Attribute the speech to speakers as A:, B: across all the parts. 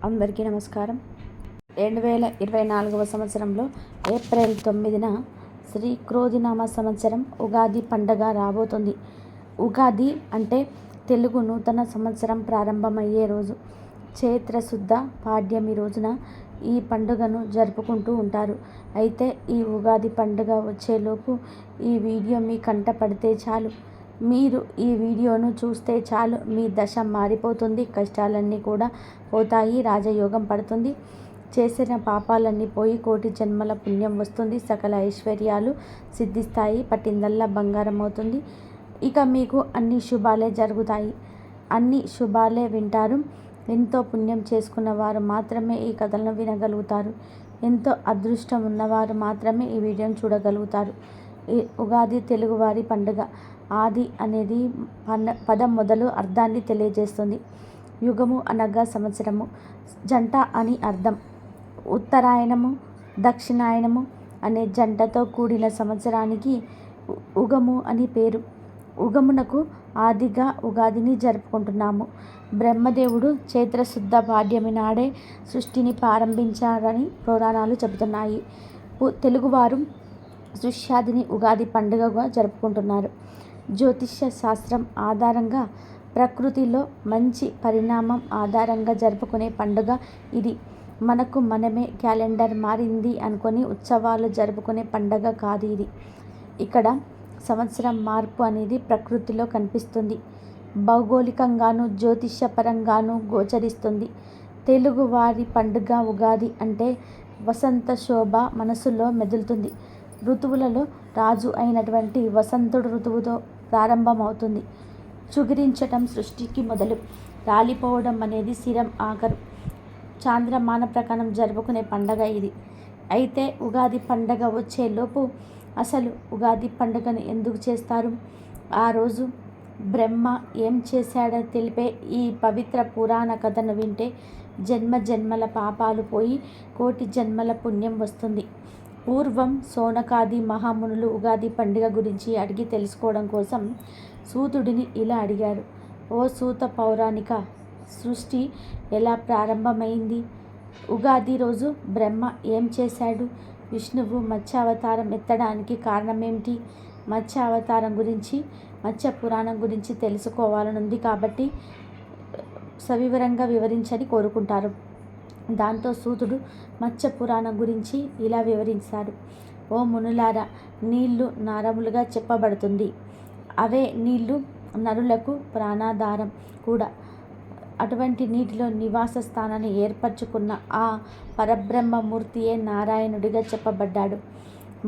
A: అందరికీ నమస్కారం. 2024 సంవత్సరంలో ఏప్రిల్ 9న శ్రీ క్రోధినామ సంవత్సరం ఉగాది పండగ రాబోతుంది. ఉగాది అంటే తెలుగు నూతన సంవత్సరం ప్రారంభమయ్యే రోజు. చైత్ర శుద్ధ పాడ్యమి రోజున ఈ పండుగను జరుపుకుంటూ ఉంటారు. అయితే ఈ ఉగాది పండుగ వచ్చేలోపు ఈ వీడియో మీ కంట పడితే చాలు, మీరు ఈ వీడియోను చూస్తే చాలు, మీ దశ మారిపోతుంది, కష్టాలన్నీ కూడా పోతాయి, రాజయోగం పడుతుంది, చేసిన పాపాలన్నీ పోయి కోటి జన్మల పుణ్యం వస్తుంది, సకల ఐశ్వర్యాలు సిద్ధిస్తాయి, పట్టిందల్లా బంగారం అవుతుంది. ఇక మీకు అన్ని శుభాలే జరుగుతాయి, అన్ని శుభాలే వింటారు. ఎంతో పుణ్యం చేసుకున్న వారు మాత్రమే ఈ కథలను వినగలుగుతారు. ఎంతో అదృష్టం ఉన్నవారు మాత్రమే ఈ వీడియోను చూడగలుగుతారు. ఈ ఉగాది తెలుగువారి పండుగ. ఆది అనేది పదం మొదలు అర్థాన్ని తెలియజేస్తుంది. యుగము అనగా సంవత్సరము, జంట అని అర్థం. ఉత్తరాయణము, దక్షిణాయనము అనే జంటతో కూడిన సంవత్సరానికి ఉగము అని పేరు. ఉగమునకు ఆదిగా ఉగాదిని జరుపుకుంటున్నాము. బ్రహ్మదేవుడు చైత్రశుద్ధ పాడ్యమి నాడే సృష్టిని ప్రారంభించారని పురాణాలు చెబుతున్నాయి. తెలుగువారు సృష్ట్యాదిని ఉగాది పండుగగా జరుపుకుంటున్నారు. జ్యోతిష్య శాస్త్రం ఆధారంగా ప్రకృతిలో మంచి పరిణామం ఆధారంగా జరుపుకునే పండుగ ఇది. మనకు మనమే క్యాలెండర్ మారింది అనుకొని ఉత్సవాలు జరుపుకునే పండుగ కాదు ఇది. ఇక్కడ సంవత్సరం మార్పు అనేది ప్రకృతిలో కనిపిస్తుంది, భౌగోళికంగాను జ్యోతిష్యపరంగాను గోచరిస్తుంది. తెలుగువారి పండుగ ఉగాది అంటే వసంత శోభ మనసులో మెదులుతుంది. ఋతువులలో రాజు అయినటువంటి వసంతుడు ఋతువుతో ప్రారంభమవుతుంది. చుగిరించటం సృష్టికి మొదలు, రాలిపోవడం అనేది శిరం ఆఖరు. చాంద్రమాన ప్రకారం జరుపుకునే పండగ ఇది. అయితే ఉగాది పండగ వచ్చేలోపు అసలు ఉగాది పండుగను ఎందుకు చేస్తారు, ఆ రోజు బ్రహ్మ ఏం చేశాడో తెలిపే ఈ పవిత్ర పురాణ కథను వింటే జన్మ జన్మల పాపాలు పోయి కోటి జన్మల పుణ్యం వస్తుంది. పూర్వం సోనకాది మహామునులు ఉగాది పండుగ గురించి అడిగి తెలుసుకోవడం కోసం సూతుడిని ఇలా అడిగారు: ఓ సూత పౌరాణిక, సృష్టి ఎలా ప్రారంభమైంది? ఉగాది రోజు బ్రహ్మ ఏం చేశాడు? విష్ణువు మత్స్యావతారం ఎత్తడానికి కారణమేమిటి? మత్స్య అవతారం గురించి, మత్స్య పురాణం గురించి తెలుసుకోవాలనుంది కాబట్టి సవివరంగా వివరించని కోరుకుంటారు. దాంతో సూతుడు మత్స్య పురాణం గురించి ఇలా వివరించాడు: ఓ మునులారా, నీళ్లు నారములుగా చెప్పబడుతుంది. అవే నీళ్లు నరులకు ప్రాణాధారం కూడా. అటువంటి నీటిలో నివాస స్థానాన్ని ఏర్పరచుకున్న ఆ పరబ్రహ్మమూర్తియే నారాయణుడిగా చెప్పబడ్డాడు.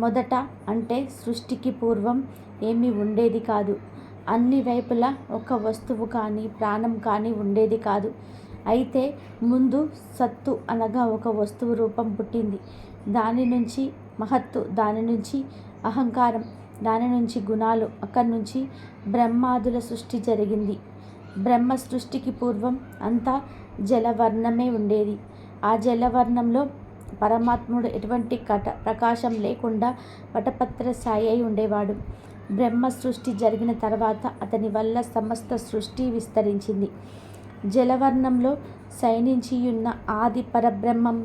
A: మొదట అంటే సృష్టికి పూర్వం ఏమీ ఉండేది కాదు. అన్ని వైపులా ఒక వస్తువు కానీ ప్రాణం కానీ ఉండేది కాదు. అయితే ముందు సత్తు అనగా ఒక వస్తువు రూపం పుట్టింది. దాని నుంచి మహత్తు, దాని నుంచి అహంకారం, దాని నుంచి గుణాలు, అక్కడి నుంచి బ్రహ్మాదుల సృష్టి జరిగింది. బ్రహ్మ సృష్టికి పూర్వం అంతా జలవర్ణమే ఉండేది. ఆ జలవర్ణంలో పరమాత్ముడు ఎటువంటి ప్రకాశం లేకుండా వటపత్ర సాయి అయి ఉండేవాడు. బ్రహ్మ సృష్టి జరిగిన తర్వాత అతని వల్ల సమస్త సృష్టి విస్తరించింది. జలవర్ణంలో శయనించియున్న ఆది పరబ్రహ్మం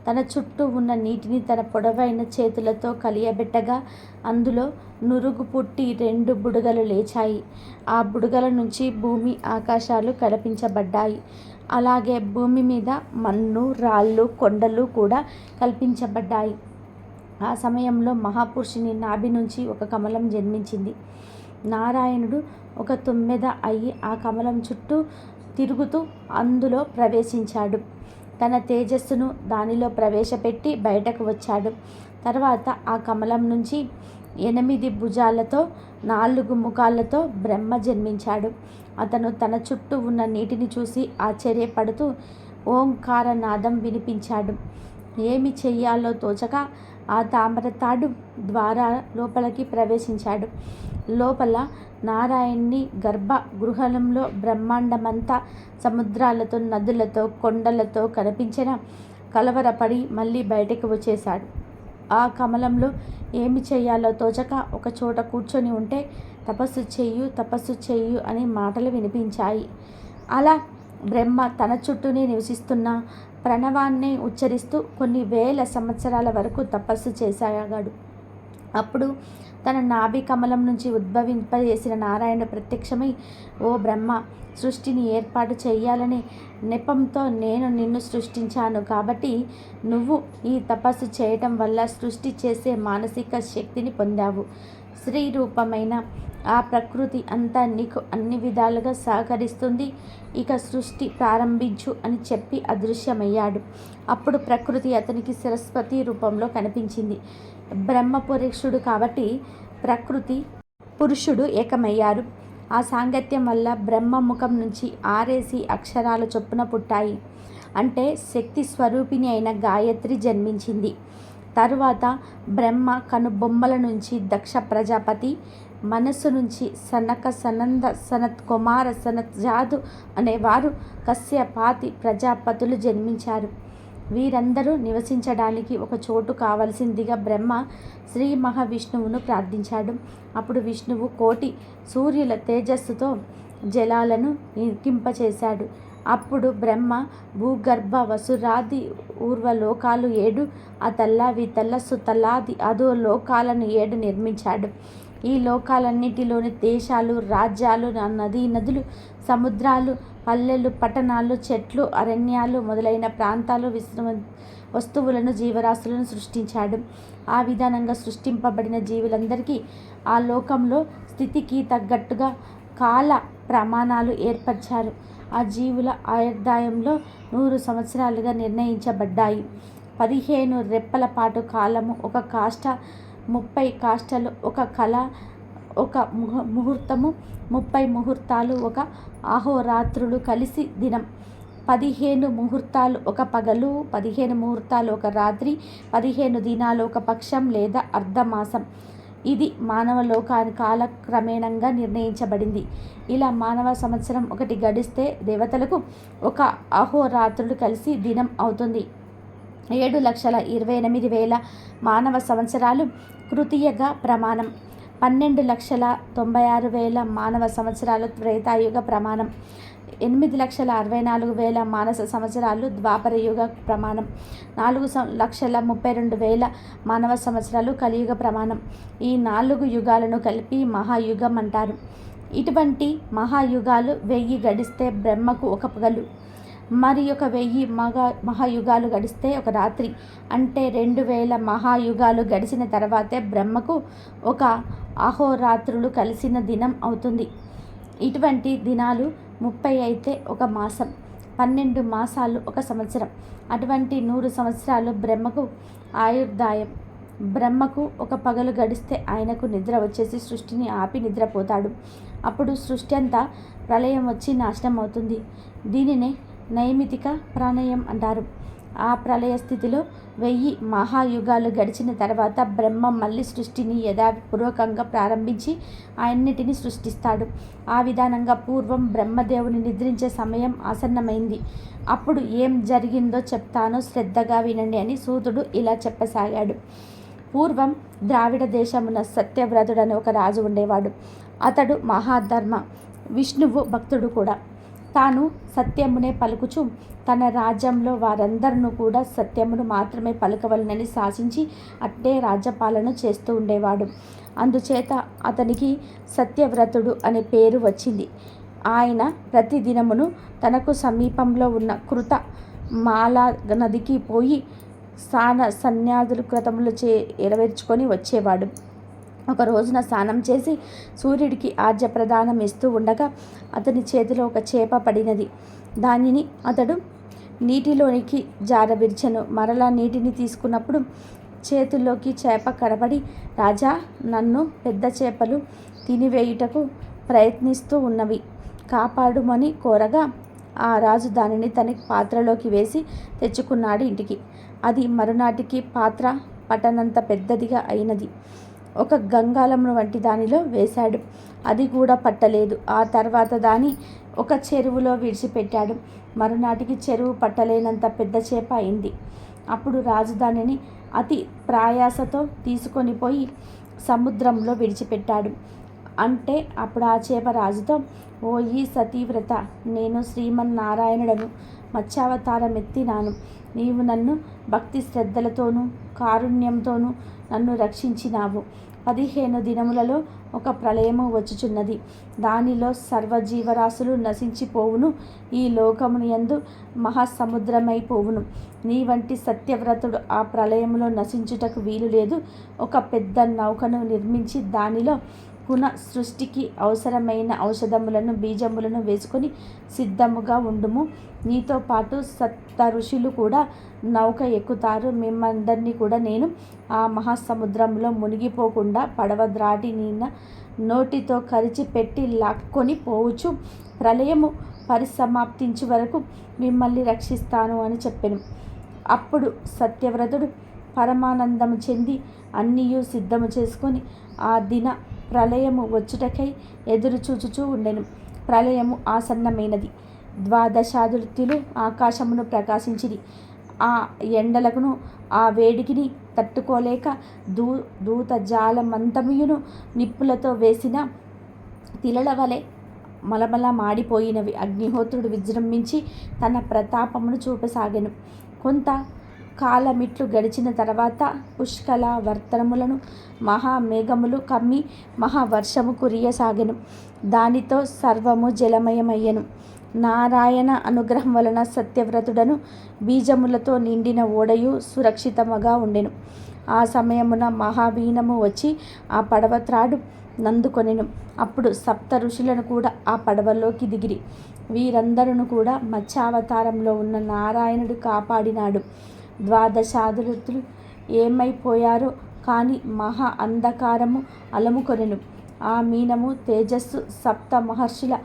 A: తన చుట్టూ ఉన్న నీటిని తన పొడవైన చేతులతో కలియబెట్టగా అందులో నురుగు పుట్టి 2 బుడగలు లేచాయి. ఆ బుడగల నుంచి భూమి ఆకాశాలు కల్పించబడ్డాయి. అలాగే భూమి మీద మన్ను, రాళ్ళు, కొండలు కూడా కల్పించబడ్డాయి. ఆ సమయంలో మహాపురుషుని నాభి నుంచి ఒక కమలం జన్మించింది. నారాయణుడు ఒక తుమ్మెద అయి ఆ కమలం చుట్టూ తిరుగుతూ అందులో ప్రవేశించాడు. తన తేజస్సును దానిలో ప్రవేశపెట్టి బయటకు వచ్చాడు. తర్వాత ఆ కమలం నుంచి 8 భుజాలతో 4 ముఖాలతో బ్రహ్మ జన్మించాడు. అతను తన చుట్టూ ఉన్న నీటిని చూసి ఆశ్చర్యపడుతూ ఓంకార నాదం వినిపించాడు. ఏమి చెయ్యాలో తోచక ఆ తామరతాడు ద్వారా లోపలికి ప్రవేశించాడు. లోపల నారాయణుని గర్భ గృహంలో బ్రహ్మాండమంతా సముద్రాలతో, నదులతో, కొండలతో కనిపించిన కలవరపడి మళ్ళీ బయటకు వచ్చేశాడు. ఆ కమలంలో ఏమి చేయాలో తోచక ఒక చోట కూర్చొని ఉంటే తపస్సు చెయ్యు, తపస్సు చెయ్యు అని మాటలు వినిపించాయి. అలా బ్రహ్మ తన చుట్టూనే నివసిస్తున్న ప్రణవాన్ని ఉచ్చరిస్తూ కొన్ని వేల సంవత్సరాల వరకు తపస్సు చేసాగాడు. అప్పుడు తన నాభి కమలం నుంచి ఉద్భవింపజేసిన నారాయణుడు ప్రత్యక్షమై, ఓ బ్రహ్మ, సృష్టిని ఏర్పాటు చేయాలనే నెపంతో నేను నిన్ను సృష్టించాను. కాబట్టి నువ్వు ఈ తపస్సు చేయటం వల్ల సృష్టి చేసే మానసిక శక్తిని పొందావు. స్త్రీ రూపమైన ఆ ప్రకృతి అంతా నీకు అన్ని విధాలుగా సహకరిస్తుంది. ఇక సృష్టి ప్రారంభించు అని చెప్పి అదృశ్యమయ్యాడు. అప్పుడు ప్రకృతి అతనికి సరస్వతి రూపంలో కనిపించింది. బ్రహ్మ పురుషుడు కాబట్టి ప్రకృతి పురుషుడు ఏకమయ్యారు. ఆ సాంగత్యం వల్ల బ్రహ్మ ముఖం నుంచి 6 అక్షరాల చొప్పున పుట్టాయి. అంటే శక్తి స్వరూపిణి అయిన గాయత్రి జన్మించింది. తరువాత బ్రహ్మ కనుబొమ్మల నుంచి దక్ష ప్రజాపతి, మనస్సు నుంచి సనక, సనంద, సనత్ కుమార, సనత్ జాదు అనేవారు కశ్యపాతి ప్రజాపతులు జన్మించారు. వీరందరూ నివసించడానికి ఒక చోటు కావలసిందిగా బ్రహ్మ శ్రీ మహావిష్ణువును ప్రార్థించాడు. అప్పుడు విష్ణువు కోటి సూర్యుల తేజస్సుతో జలాలను ఇంకింపచేశాడు. అప్పుడు బ్రహ్మ భూగర్భ వసురాది ఊర్వలోకాలు 7, ఆ తల్ల వితల్ల సుతలాది అధో లోకాలను 7 నిర్మించాడు. ఈ లోకాలన్నిటిలోని దేశాలు, రాజ్యాలు, నదీ నదులు, సముద్రాలు, పల్లెలు, పట్టణాలు, చెట్లు, అరణ్యాలు మొదలైన ప్రాంతాలు, వస్తువులను, జీవరాశులను సృష్టించాడు. ఆ విధానంగా సృష్టింపబడిన జీవులందరికీ ఆ లోకంలో స్థితికి తగ్గట్టుగా కాల ప్రమాణాలు ఏర్పరిచారు. ఆ జీవుల ఆయుర్దాయంలో 100 సంవత్సరాలుగా నిర్ణయించబడ్డాయి. 15 రెప్పల పాటు కాలము ఒక కాష్ట, 30 కాష్టలు ఒక కళ, ఒక ముహూర్తము, 30 ముహూర్తాలు ఒక అహోరాత్రులు కలిసి దినం, 15 ముహూర్తాలు ఒక పగలు, 15 ముహూర్తాలు ఒక రాత్రి, 15 దినాలు ఒక పక్షం లేదా అర్ధమాసం. ఇది మానవ లోకాని కాలక్రమేణంగా నిర్ణయించబడింది. ఇలా మానవ సంవత్సరం ఒకటి గడిస్తే దేవతలకు ఒక అహోరాత్రులు కలిసి దినం అవుతుంది. 7,28,000 మానవ సంవత్సరాలు కృతీయగా ప్రమాణం. 12,96,000 మానవ సంవత్సరాలు త్రేతాయుగ ప్రమాణం. 8,64,000 మానవ సంవత్సరాలు ద్వాపరయుగ ప్రమాణం. 4,32,000 మానవ సంవత్సరాలు కలియుగ ప్రమాణం. ఈ 4 యుగాలను కలిపి మహాయుగం అంటారు. ఇటువంటి మహాయుగాలు 1000 గడిస్తే బ్రహ్మకు ఒక పగలు, మరి ఒక 1000 మహాయుగాలు గడిస్తే ఒక రాత్రి. అంటే 2000 మహాయుగాలు గడిచిన తర్వాతే బ్రహ్మకు ఒక అహోరాత్రులు కలిసిన దినం అవుతుంది. ఇటువంటి దినాలు 30 అయితే ఒక మాసం, 12 మాసాలు ఒక సంవత్సరం. అటువంటి 100 సంవత్సరాలు బ్రహ్మకు ఆయుర్దాయం. బ్రహ్మకు ఒక పగలు గడిస్తే ఆయనకు నిద్ర వచ్చేసి సృష్టిని ఆపి నిద్రపోతాడు. అప్పుడు సృష్టి అంతా ప్రళయం వచ్చి నాశనం అవుతుంది. దీనినే నైమితిక ప్రళయం అంటారు. ఆ ప్రళయ స్థితిలో 1000 మహాయుగాలు గడిచిన తర్వాత బ్రహ్మ మళ్ళీ సృష్టిని యథాపూర్వకంగా ప్రారంభించి అన్నిటినీ సృష్టిస్తాడు. ఆ విధానంగా పూర్వం బ్రహ్మదేవుని నిద్రించే సమయం ఆసన్నమైంది. అప్పుడు ఏం జరిగిందో చెప్తాను, శ్రద్ధగా వినండి అని సూతుడు ఇలా చెప్పసాగాడు. పూర్వం ద్రావిడ దేశమున సత్యవ్రతుడని ఒక రాజు ఉండేవాడు. అతడు మహాధర్మ, విష్ణువు భక్తుడు కూడా. తాను సత్యమునే పలుకుచు తన రాజ్యంలో వారందరినూ కూడా సత్యమును మాత్రమే పలుకవలనని శాసించి అట్టే రాజ్యపాలన చేస్తూ ఉండేవాడు. అందుచేత అతనికి సత్యవ్రతుడు అనే పేరు వచ్చింది. ఆయన ప్రతిదినమును తనకు సమీపంలో ఉన్న కృత మాలా నదికి పోయి స్నాన సన్యాదులు క్రతములు నెరవేర్చుకొని వచ్చేవాడు. ఒక రోజున స్నానం చేసి సూర్యుడికి ఆర్ఘ్యప్రదానం ఇస్తూ ఉండగా అతని చేతిలో ఒక చేప పడినది. దానిని అతడు నీటిలోనికి జారవిడిచెను. మరలా నీటిని తీసుకున్నప్పుడు చేతుల్లోకి చేప కనబడి, రాజా, నన్ను పెద్ద చేపలు తినివేయుటకు ప్రయత్నిస్తూ ఉన్నవి, కాపాడుమని కోరగా ఆ రాజు దానిని తన పాత్రలోకి వేసి తెచ్చుకున్నాడు ఇంటికి. అది మరునాటికి పాత్ర పట్టనంత పెద్దదిగా అయినది. ఒక గంగాళమును వంటి దానిలో వేశాడు. అది కూడా పట్టలేదు. ఆ తర్వాత దాని ఒక చెరువులో విడిచిపెట్టాడు. మరునాటికి చెరువు పట్టలేనంత పెద్ద చేప అయింది. అప్పుడు రాజు దానిని అతి ప్రయాసతో తీసుకొని పోయి సముద్రంలో విడిచిపెట్టాడు. అంటే అప్పుడు ఆ చేప రాజుతో, ఓ ఈ సతీవ్రత, నేను శ్రీమన్నారాయణుడను మత్స్యావతారం ఎత్తినాను. నీవు నన్ను భక్తి శ్రద్ధలతోనూ కారుణ్యంతోనూ నన్ను రక్షించినావు. 15 దినములలో ఒక ప్రళయము వచ్చుచున్నది. దానిలో సర్వజీవరాశులు నశించిపోవును. ఈ లోకమును యందు మహాసముద్రమైపోవును. నీ వంటి సత్యవ్రతుడు ఆ ప్రళయములో నశించుటకు వీలు లేదు. ఒక పెద్ద నౌకను నిర్మించి దానిలో పునఃసృష్టికి అవసరమైన ఔషధములను బీజములను వేసుకొని సిద్ధముగా ఉండుము. నీతో పాటు 7 ఋషులు కూడా నౌక ఎక్కుతారు. మిమ్మందరినీ కూడా నేను ఆ మహాసముద్రంలో మునిగిపోకుండా పడవ ద్రాటి నోటితో కరిచి పెట్టి లాక్కొని పోవచ్చు. ప్రళయము పరిసమాప్తించు వరకు మిమ్మల్ని రక్షిస్తాను అని చెప్పెను. అప్పుడు సత్యవ్రతుడు పరమానందము చెంది అన్నీయు సిద్ధము చేసుకొని ఆ దిన ప్రళయము వచ్చుటకై ఎదురు చూచుచూ ఉండెను. ప్రళయము ఆసన్నమైనది. 12 ఆకాశమును ప్రకాశించిరి. ఆ ఎండలకును ఆ వేడికిని తట్టుకోలేక దూత జాలమంతముయును నిప్పులతో వేసిన తిలల వలె మలమల మాడిపోయినవి. అగ్నిహోత్రుడు విజృంభించి తన ప్రతాపమును చూపసాగెను. కొంత కాలమిట్లు గడిచిన తర్వాత పుష్కల వర్తనములను మహామేఘములు కమ్మి మహావర్షము కురియసాగెను. దానితో సర్వము జలమయమయ్యెను. నారాయణ అనుగ్రహం వలన సత్యవ్రతుడను బీజములతో నిండిన ఓడయు సురక్షితముగా ఉండెను. ఆ సమయమున మహావీనము వచ్చి ఆ పడవ త్రాడు నందుకొనెను. అప్పుడు 7 ఋషులను కూడా ఆ పడవలోకి దిగిరి. వీరందరూ కూడా మత్స్యావతారంలో ఉన్న నారాయణుడు కాపాడినాడు. 12 ఏమైపోయారో కానీ మహా అంధకారము అలముకొనెను. ఆ మీనము తేజస్సు 7 మహర్షుల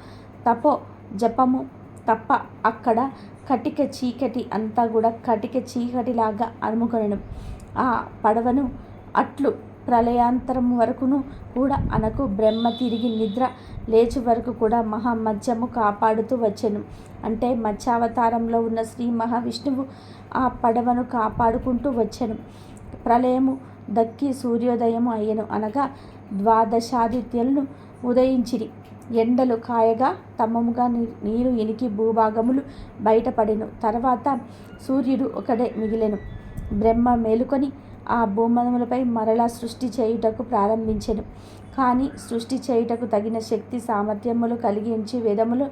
A: తపో జపము తప్ప అక్కడ కటిక చీకటి అంతా కూడా కటిక చీకటిలాగా అలుముకొనెను. ఆ పడవను అట్లు ప్రళయాంతరము వరకును కూడా అనకు బ్రహ్మ తిరిగి నిద్ర లేచు వరకు కూడా మహామత్స్యము కాపాడుతూ వచ్చెను. అంటే మత్స్యావతారంలో ఉన్న శ్రీ మహావిష్ణువు ఆ పడవను కాపాడుకుంటూ వచ్చెను. ప్రళయము దక్కి సూర్యోదయము అయ్యెను. అనగా 12 ఉదయించిరి. ఎండలు కాయగా తమముగా నీరు ఇనికి భూభాగములు బయటపడెను. తర్వాత సూర్యుడు ఒకడే మిగిలెను. బ్రహ్మ మేలుకొని ఆ భూమములపై మరలా సృష్టి చేయుటకు ప్రారంభించెను. కానీ సృష్టి చేయుటకు తగిన శక్తి సామర్థ్యములు కలిగించి వేదములు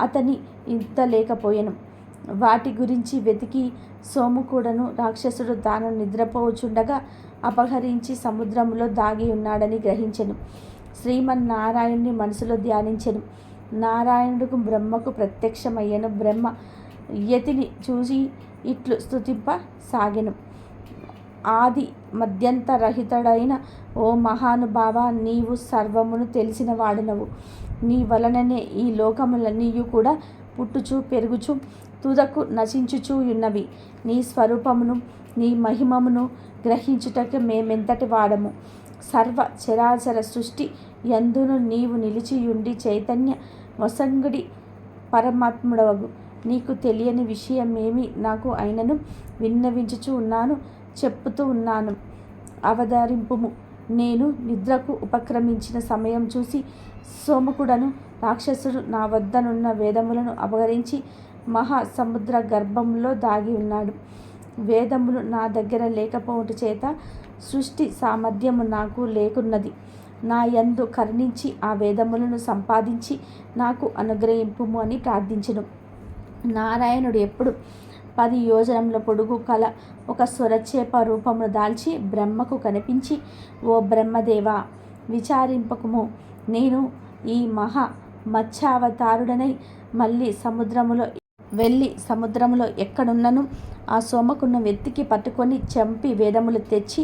A: అతని ఇంత లేకపోయెను. వాటి గురించి వెతికి సోముకుడను రాక్షసుడు తాను నిద్రపోచుండగా అపహరించి సముద్రములో దాగి ఉన్నాడని గ్రహించెను. శ్రీమన్నారాయణుని మనసులో ధ్యానించెను. నారాయణుడు బ్రహ్మకు ప్రత్యక్షమయ్యను. బ్రహ్మ యతిని చూసి ఇట్లు స్తుతింపసాగెను. ఆది మధ్యంతరహితుడైన ఓ మహానుభావ, నీవు సర్వమును తెలిసిన వాడనవు. నీ వలననే ఈ లోకములన్నీయు కూడా పుట్టుచు పెరుగుచు తుదకు నశించుచూ ఉన్నవి. నీ స్వరూపమును నీ మహిమమును గ్రహించుటకు మేమెంతటి వాడము. సర్వ చరాచర సృష్టి యందును నీవు నిలిచియుండి చైతన్య వసంగుడి పరమాత్ముడవగు. నీకు తెలియని విషయమేమి నాకు అయినను విన్నవించుచు ఉన్నాను, చెప్పుతూ ఉన్నాను, అవతరింపుము. నేను నిద్రకు ఉపక్రమించిన సమయం చూసి సోమకుడను రాక్షసుడు నా వద్దనున్న వేదములను అపహరించి మహాసముద్ర గర్భంలో దాగి ఉన్నాడు. వేదములు నా దగ్గర లేకపోవట చేత సృష్టి సామర్థ్యము నాకు లేకున్నది. నా యందు కరుణించి ఆ వేదములను సంపాదించి నాకు అనుగ్రహింపుము అని ప్రార్థించెను. నారాయణుడు ఎప్పుడు 10 యోజనముల పొడుగు కల ఒక సొరచేప రూపమును దాల్చి బ్రహ్మకు కనిపించి, ఓ బ్రహ్మదేవా, విచారింపకుము. నేను ఈ మహా మత్స్యావతారుడనై మళ్ళీ సముద్రములో ఎక్కడున్నను ఆ సోమకును వెతికి పట్టుకొని చంపి వేదములు తెచ్చి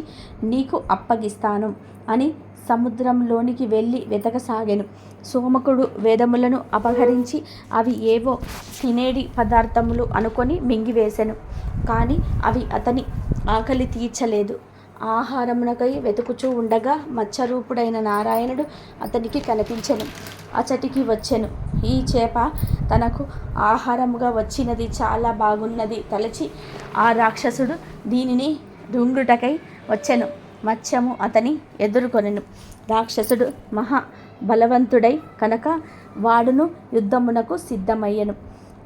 A: నీకు అప్పగిస్తాను అని సముద్రంలోనికి వెళ్ళి వెతకసాగాను. సోమకుడు వేదములను అపహరించి అవి ఏవో తినేడి పదార్థములు అనుకొని మింగివేశెను. కానీ అవి అతని ఆకలి తీర్చలేదు. ఆహారమునకై వెతుకుచూ ఉండగా మత్స్యరూపుడైన నారాయణుడు అతనికి కనిపించెను. అచటికి వచ్చెను. ఈ చేప తనకు ఆహారముగా వచ్చినది చాలా బాగున్నది తలచి ఆ రాక్షసుడు దీనిని రుండుటకై వచ్చెను. మత్స్యము అతని ఎదుర్కొనెను. రాక్షసుడు మహా బలవంతుడై కనుక వాడును యుద్ధమునకు సిద్ధమయ్యెను.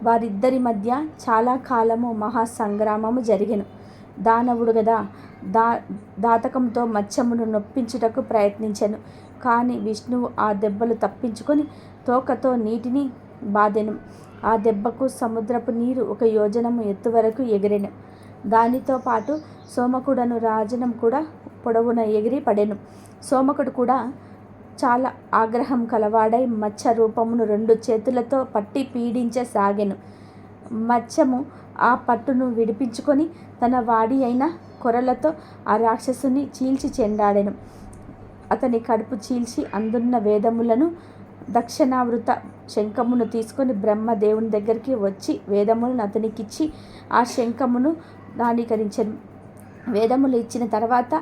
A: వారిద్దరి మధ్య చాలా కాలము మహాసంగ్రామము జరిగెను. దానవుడు గదా దాతకంతో మత్స్యమును నొప్పించుటకు ప్రయత్నించెను. కానీ విష్ణువు ఆ దెబ్బలు తప్పించుకొని తోకతో నీటిని బాదెను. ఆ దెబ్బకు సముద్రపు నీరు 1 యోజనము ఎత్తు వరకు ఎగిరెను. దానితో పాటు సోమకుడను రాజనం కూడా పొడవున ఎగిరి పడెను. సోమకుడు కూడా చాలా ఆగ్రహం కలవాడై మత్స్య రూపమును 2 చేతులతో పట్టి పీడించసాగెను. మత్స్యము ఆ పట్టును విడిపించుకొని తన వాడి అయిన కొరలతో ఆ రాక్షసుని చీల్చి చెండాడెను. అతని కడుపు చీల్చి అందున్న వేదములను దక్షిణావృత శంఖమును తీసుకొని బ్రహ్మదేవుని దగ్గరికి వచ్చి వేదములను అతనికిచ్చి ఆ శంఖమును దానీకరించెను. వేదములు ఇచ్చిన తర్వాత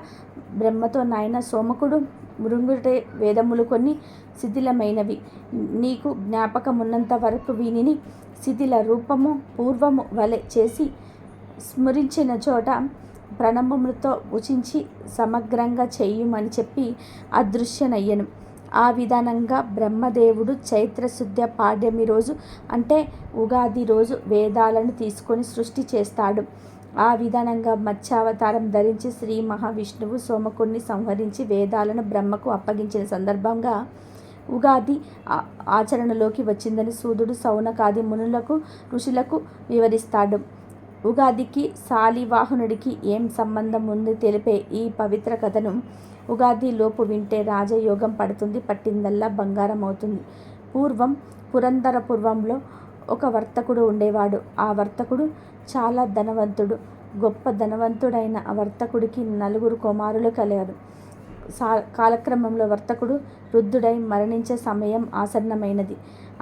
A: బ్రహ్మతో, నాయన సోమకుడు, మృంగుటే వేదములు కొన్ని శిథిలమైనవి. నీకు జ్ఞాపకమున్నంత వరకు వీనిని శిథిల రూపము పూర్వము వలె చేసి స్మరించిన చోట ప్రణవములతో ఉచించి సమగ్రంగా చెయ్యుమని చెప్పి అదృశ్యనయ్యను. ఆ విధానంగా బ్రహ్మదేవుడు చైత్రశుద్ధ పాడ్యమి రోజు అంటే ఉగాది రోజు వేదాలను తీసుకొని సృష్టి చేస్తాడు. ఆ విధానంగా మత్స్యావతారం ధరించి శ్రీ మహావిష్ణువు సోమకుడిని సంహరించి వేదాలను బ్రహ్మకు అప్పగించిన సందర్భంగా ఉగాది ఆచరణలోకి వచ్చిందని సూదుడు సౌనకాది మునులకు ఋషులకు వివరిస్తాడు. ఉగాదికి శాలివాహనుడికి ఏం సంబంధం ఉంది తెలిపే ఈ పవిత్ర కథను ఉగాది లోపు వింటే రాజయోగం పడుతుంది, పట్టిందల్లా బంగారం అవుతుంది. పూర్వం పురంధరపురంలో ఒక వర్తకుడు ఉండేవాడు. ఆ వర్తకుడు చాలా ధనవంతుడు. గొప్ప ధనవంతుడైన ఆ వర్తకుడికి 4 కుమారులు కలిగారు. కాలక్రమంలో వర్తకుడు వృద్ధుడై మరణించే సమయం ఆసన్నమైనది.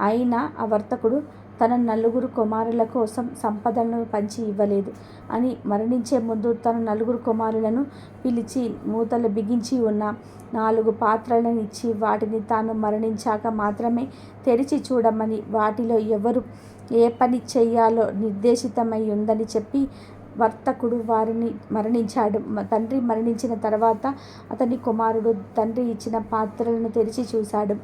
A: అయినా ఆ వర్తకుడు తన 4 కుమారుల కోసం సంపదలను పంచి ఇవ్వలేదు అని మరణించే ముందు తన 4 కుమారులను పిలిచి మూతలు బిగించి ఉన్న 4 పాత్రలను ఇచ్చి వాటిని తాను మరణించాక మాత్రమే తెరిచి చూడమని, వాటిలో ఎవరు ఏ పని చెయ్యాలో నిర్దేశితమై ఉందని చెప్పి వర్తకుడు వారిని మరణించాడు. తండ్రి మరణించిన తర్వాత అతని కుమారుడు తండ్రి ఇచ్చిన పాత్రలను తెరిచి చూశాడు.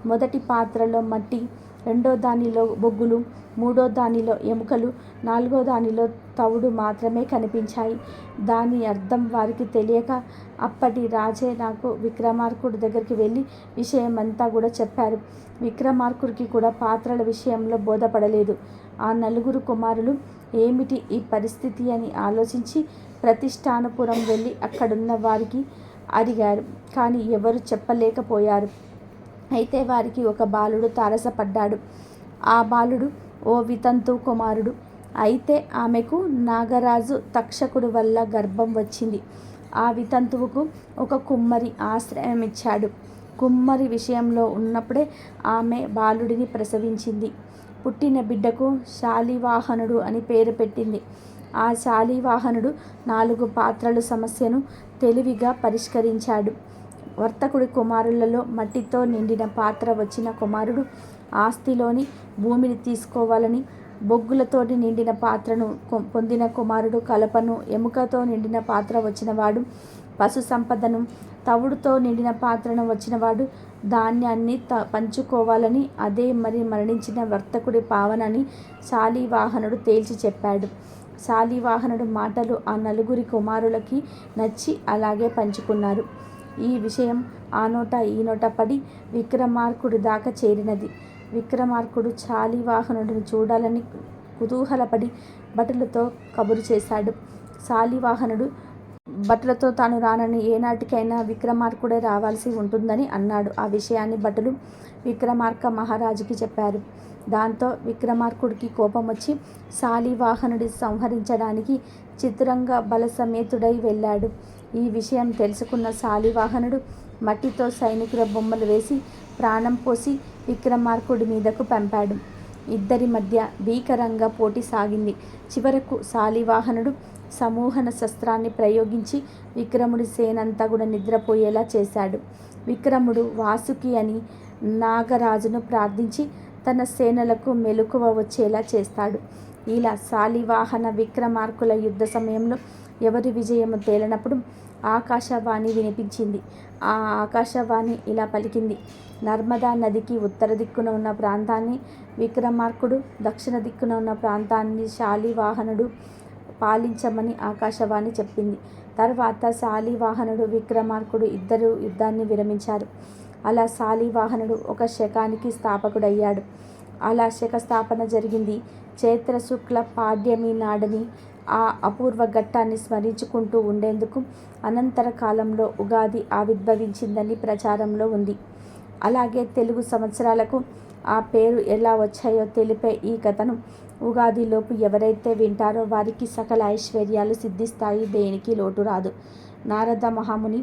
A: మొదటి పాత్రలో మట్టి, 2వ దానిలో బొగ్గులు, 3వ దానిలో ఎముకలు, 4వ దానిలో తవుడు మాత్రమే కనిపించాయి. దాని అర్థం వారికి తెలియక అప్పటి రాజే నాకు విక్రమార్కుడి దగ్గరికి వెళ్ళి విషయమంతా కూడా చెప్పారు. విక్రమార్కుడికి కూడా పాత్రల విషయంలో బోధపడలేదు. ఆ 4 కుమారులు ఏమిటి ఈ పరిస్థితి అని ఆలోచించి ప్రతిష్టానపురం వెళ్ళి అక్కడున్న వారికి అడిగారు. కానీ ఎవరు చెప్పలేకపోయారు. అయితే వారికి ఒక బాలుడు తారసపడ్డాడు. ఆ బాలుడు ఓ వితంతు కుమారుడు. అయితే ఆమెకు నాగరాజు తక్షకుడు వల్ల గర్భం వచ్చింది. ఆ వితంతువుకు ఒక కుమ్మరి ఆశ్రయం ఇచ్చాడు. కుమ్మరి విషయంలో ఉన్నప్పుడే ఆమె బాలుడిని ప్రసవించింది. పుట్టిన బిడ్డకు శాలివాహనుడు అని పేరు పెట్టింది. ఆ శాలివాహనుడు 4 పాత్రల సమస్యను తెలివిగా పరిష్కరించాడు. వర్తకుడి కుమారులలో మట్టితో నిండిన పాత్ర వచ్చిన కుమారుడు ఆస్తిలోని భూమిని తీసుకోవాలని, బొగ్గులతోటి నిండిన పాత్రను పొందిన కుమారుడు కలపను, ఎముకతో నిండిన పాత్ర వచ్చినవాడు పశు సంపదను, తవుడుతో నిండిన పాత్రను వచ్చినవాడు ధాన్యాన్ని పంచుకోవాలని, అదే మరి మరణించిన వర్తకుడి పావనని శాలివాహనుడు తేల్చి చెప్పాడు. శాలివాహనుడు మాటలు ఆ 4 కుమారులకి నచ్చి అలాగే పంచుకున్నారు. ఈ విషయం ఆ నోట ఈ నోట పడి విక్రమార్కుడి దాకా చేరినది. విక్రమార్కుడు శాలివాహనుడిని చూడాలని కుతూహలపడి భటులతో కబురు చేశాడు. శాలివాహనుడు భటులతో తాను రానని, ఏనాటికైనా విక్రమార్కుడే రావాల్సి ఉంటుందని అన్నాడు. ఆ విషయాన్ని భటులు విక్రమార్క మహారాజుకి చెప్పారు. దాంతో విక్రమార్కుడికి కోపం వచ్చి శాలివాహనుడి సంహరించడానికి చిత్రంగ బలసమేతుడై వెళ్ళాడు. ఈ విషయం తెలుసుకున్న శాలివాహనుడు మట్టితో సైనికుల బొమ్మలు వేసి ప్రాణం పోసి విక్రమార్కుడి మీదకు పంపాడు. ఇద్దరి మధ్య భీకరంగా పోటీ సాగింది. చివరకు శాలివాహనుడు సమూహన శస్త్రాన్ని ప్రయోగించి విక్రముడి సేనంతా కూడా నిద్రపోయేలా చేశాడు. విక్రముడు వాసుకి అని నాగరాజును ప్రార్థించి తన సేనలకు మెలకువ వచ్చేలా చేస్తాడు. ఇలా శాలివాహన విక్రమార్కుల యుద్ధ సమయంలో ఎవరి విజయము తేలినప్పుడు ఆకాశవాణి వినిపించింది. ఆ ఆకాశవాణి ఇలా పలికింది: నర్మదా నదికి ఉత్తర దిక్కున ఉన్న ప్రాంతాన్ని విక్రమార్కుడు, దక్షిణ దిక్కున ఉన్న ప్రాంతాన్ని శాలివాహనుడు పాలించమని ఆకాశవాణి చెప్పింది. తర్వాత శాలివాహనుడు, విక్రమార్కుడు ఇద్దరు యుద్ధాన్ని విరమించారు. అలా శాలివాహనుడు ఒక శకానికి స్థాపకుడయ్యాడు. అలా శకస్థాపన జరిగింది. చైత్ర శుక్ల పాడ్యమి నాడని ఆ అపూర్వ ఘట్టాన్ని స్మరించుకుంటూ ఉండేందుకు అనంతర కాలంలో ఉగాది ఆవిర్భవించిందని ప్రచారంలో ఉంది. అలాగే తెలుగు సంవత్సరాలకు ఆ పేరు ఎలా వచ్చాయో తెలిపే ఈ కథను ఉగాదిలోపు ఎవరైతే వింటారో వారికి సకల ఐశ్వర్యాలు సిద్ధిస్తాయి, దేనికి లోటు రాదు. నారద మహాముని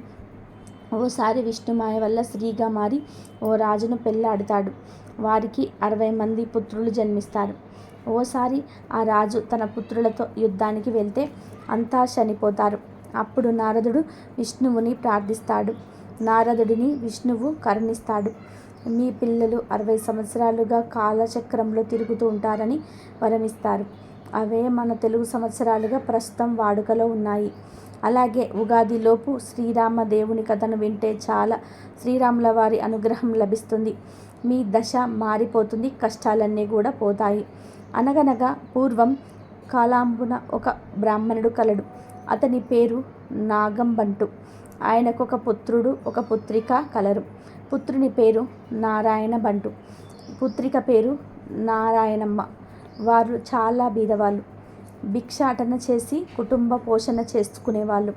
A: ఓసారి విష్ణుమాయ వల్ల స్త్రీగా మారి ఓ రాజును పెళ్లాడుతాడు. వారికి 60 మంది పుత్రులు జన్మిస్తారు. ఓసారి ఆ రాజు తన పుత్రులతో యుద్ధానికి వెళ్తే అంతా చనిపోతారు. అప్పుడు నారదుడు విష్ణువుని ప్రార్థిస్తాడు. నారదుడిని విష్ణువు కరుణిస్తాడు. మీ పిల్లలు 60 సంవత్సరాలుగా కాలచక్రంలో తిరుగుతూ ఉంటారని వరమిస్తారు. అవే మన తెలుగు సంవత్సరాలుగా ప్రస్తుతం వాడుకలో ఉన్నాయి. అలాగే ఉగాదిలోపు శ్రీరామ దేవుని కథను వింటే చాలా శ్రీరాముల వారి అనుగ్రహం లభిస్తుంది. మీ దశ మారిపోతుంది, కష్టాలన్నీ కూడా పోతాయి. అనగనగా పూర్వం కాలాంబున ఒక బ్రాహ్మణుడు కలడు. అతని పేరు నాగంబంటు. ఆయనకొక పుత్రుడు, ఒక పుత్రిక కలరు. పుత్రుని పేరు నారాయణ బంటు, పుత్రిక పేరు నారాయణమ్మ. వారు చాలా బీదవాళ్ళు. భిక్షాటన చేసి కుటుంబ పోషణ చేసుకునేవాళ్ళు.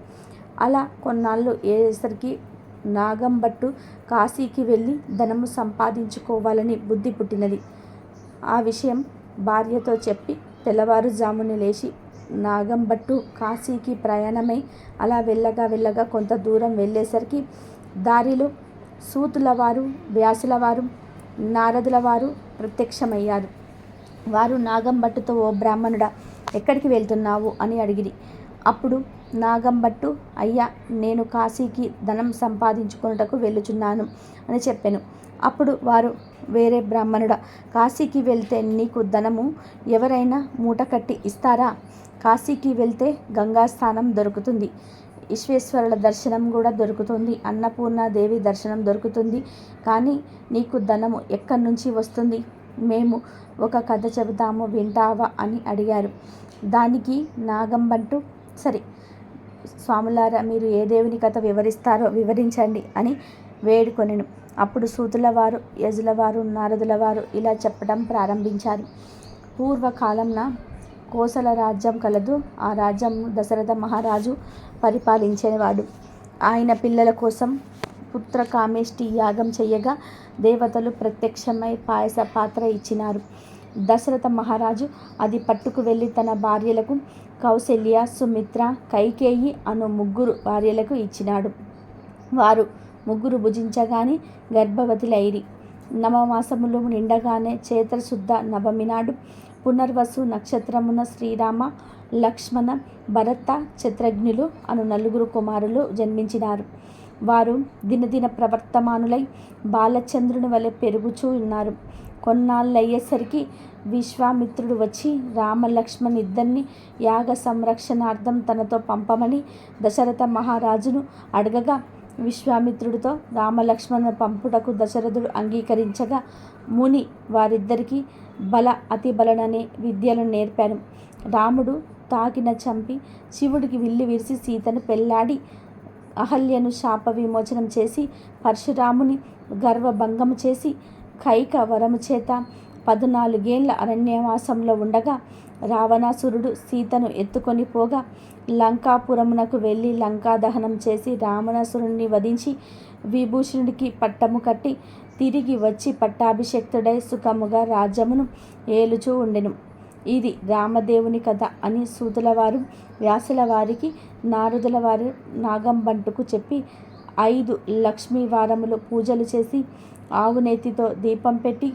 A: అలా కొన్నాళ్ళు అయ్యేసరికి నాగంబట్టు కాశీకి వెళ్ళి ధనము సంపాదించుకోవాలని బుద్ధి పుట్టినది. ఆ విషయం భార్యతో చెప్పి తెల్లవారుజామున లేచి నాగంబట్టు కాశీకి ప్రయాణమై అలా వెళ్ళగా కొంత దూరం వెళ్ళేసరికి దారిలో సూతుల వారు, వ్యాసుల వారు, నారదుల వారు ప్రత్యక్షమయ్యారు. వారు నాగంబట్టుతో, ఓ బ్రాహ్మణుడా, ఎక్కడికి వెళ్తున్నావు అని అడిగిరి. అప్పుడు నాగంబట్టు, అయ్యా, నేను కాశీకి ధనం సంపాదించుకొనుటకు వెళ్ళుచున్నాను అని చెప్పెను. అప్పుడు వారు, వేరే బ్రాహ్మణుడా, కాశీకి వెళ్తే నీకు ధనము ఎవరైనా మూట కట్టి ఇస్తారా? కాశీకి వెళ్తే గంగా స్నానం దొరుకుతుంది, విశ్వేశ్వరుల దర్శనం కూడా దొరుకుతుంది, అన్నపూర్ణాదేవి దర్శనం దొరుకుతుంది. కానీ నీకు ధనము ఎక్కడి నుంచి వస్తుంది? మేము ఒక కథ చెబుతాము, వింటావా అని అడిగారు. దానికి నాగంబంటు, సరే స్వాములారా, మీరు ఏ దేవుని కథ వివరిస్తారో వివరించండి అని వేడుకొనెను. అప్పుడు సూతుల వారు, యజుల వారు, నారదుల వారు ఇలా చెప్పడం ప్రారంభించారు. పూర్వకాలంన కోసల రాజ్యం కలదు. ఆ రాజ్యం దశరథ మహారాజు పరిపాలించేవాడు. ఆయన పిల్లల కోసం పుత్రకామేష్టి యాగం చెయ్యగా దేవతలు ప్రత్యక్షమై పాయస పాత్ర ఇచ్చినారు. దశరథ మహారాజు అది పట్టుకు వెళ్ళి తన భార్యలకు కౌసల్య, సుమిత్ర, కైకేయి అను 3 భార్యలకు ఇచ్చినాడు. వారు 3 భుజించగానే గర్భవతులైరి. నవమాసములు నిండగానే చైత్రశుద్ధ నవమి నాడు పునర్వసు నక్షత్రమున శ్రీరామ, లక్ష్మణ, భరత, శత్రుఘ్నులు అను 4 కుమారులు జన్మించినారు. వారు దినదిన ప్రవర్తమానులై బాలచంద్రుని వలె పెరుగుచూ ఉన్నారు. కొన్నాళ్ళయ్యేసరికి విశ్వామిత్రుడు వచ్చి రామలక్ష్మణ్ ఇద్దరిని యాగ సంరక్షణార్థం తనతో పంపమని దశరథ మహారాజును అడగగా, విశ్వామిత్రుడితో రామలక్ష్మణుని పంపుటకు దశరథుడు అంగీకరించగా ముని వారిద్దరికీ బల అతిబలననే విద్యను నేర్పారు. రాముడు తాకిన చంపి శివుడికి విల్లు విరిసి సీతను పెళ్లాడి అహల్యను శాప విమోచనం చేసి పరశురాముని గర్వభంగము చేసి కైక వరము చేత 14 ఏళ్ల అరణ్యవాసంలో ఉండగా రావణాసురుడు సీతను ఎత్తుకొని పోగా లంకాపురమునకు వెళ్ళి లంకా దహనం చేసి రావణాసురుడిని వధించి విభూషణుడికి పట్టము కట్టి తిరిగి వచ్చి పట్టాభిషిక్తుడై సుఖముగా రాజ్యమును ఏలుచూ ఉండెను. ఇది రామదేవుని కథ అని సూతుల వారు, వ్యాసుల వారికి, నారదుల వారు నాగంబంటుకు చెప్పి 5 లక్ష్మీ వారములు పూజలు చేసి ఆవు నేతితో దీపం పెట్టి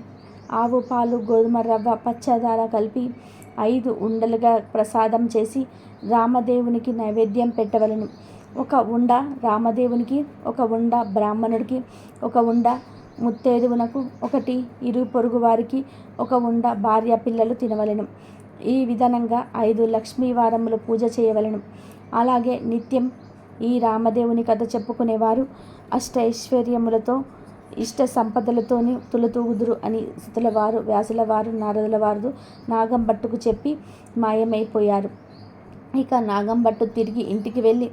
A: ఆవు పాలు, గోధుమ రవ్వ, పచ్చదార కలిపి 5 ఉండలుగా ప్రసాదం చేసి రామదేవునికి నైవేద్యం పెట్టవలెను. 1 ఉండ రామదేవునికి, 1 ఉండ బ్రాహ్మణుడికి, 1 ఉండ ముత్తైదువునకు, 1 ఇరు పొరుగు వారికి, 1 ఉండ భార్య పిల్లలు తినవలెను. ఈ విధానంగా 5 లక్ష్మీ వారములు పూజ చేయవలెను. అలాగే నిత్యం ఈ రామదేవుని కథ చెప్పుకునేవారు అష్టైశ్వర్యములతో ఇష్ట సంపదలతోని తులతూగుదురు అని సుతుల వారు, వ్యాసుల వారు, నారదుల వారు నాగంభట్టుకు చెప్పి మాయమైపోయారు. ఇక నాగంభట్టు తిరిగి ఇంటికి వెళ్ళి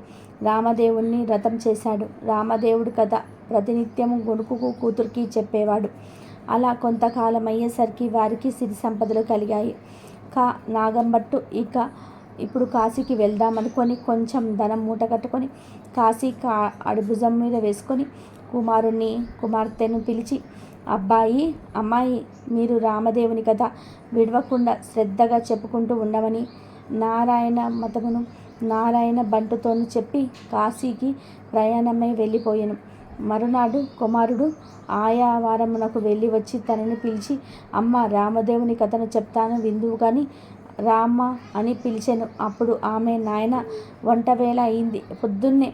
A: రామదేవుణ్ణి వ్రతం చేశాడు. రామదేవుడి కథ ప్రతినిత్యము గొడుకుకు కూతురికి చెప్పేవాడు. అలా కొంతకాలం అయ్యేసరికి వారికి సిరి సంపదలు కలిగాయి. నాగంభట్టు ఇప్పుడు కాశీకి వెళ్దామనుకొని కొంచెం ధనం మూట కట్టుకొని కాశీకి అడుభుజం మీద వేసుకొని కుమారుణ్ణి, కుమార్తెను పిలిచి, అబ్బాయి, అమ్మాయి, మీరు రామదేవుని కథ విడవకుండా శ్రద్ధగా చెప్పుకుంటూ ఉండమని నారాయణ మతమును నారాయణ బంటుతోనూ చెప్పి కాశీకి ప్రయాణమై వెళ్ళిపోయాను. మరునాడు కుమారుడు ఆయా వారమునకు వెళ్ళి వచ్చి తనని పిలిచి, అమ్మ, రామదేవుని కథను చెప్తాను విందువు కానీ రామ అని పిలిచెను. అప్పుడు ఆమె, నాయన, వంట వేళ అయింది, పొద్దున్నే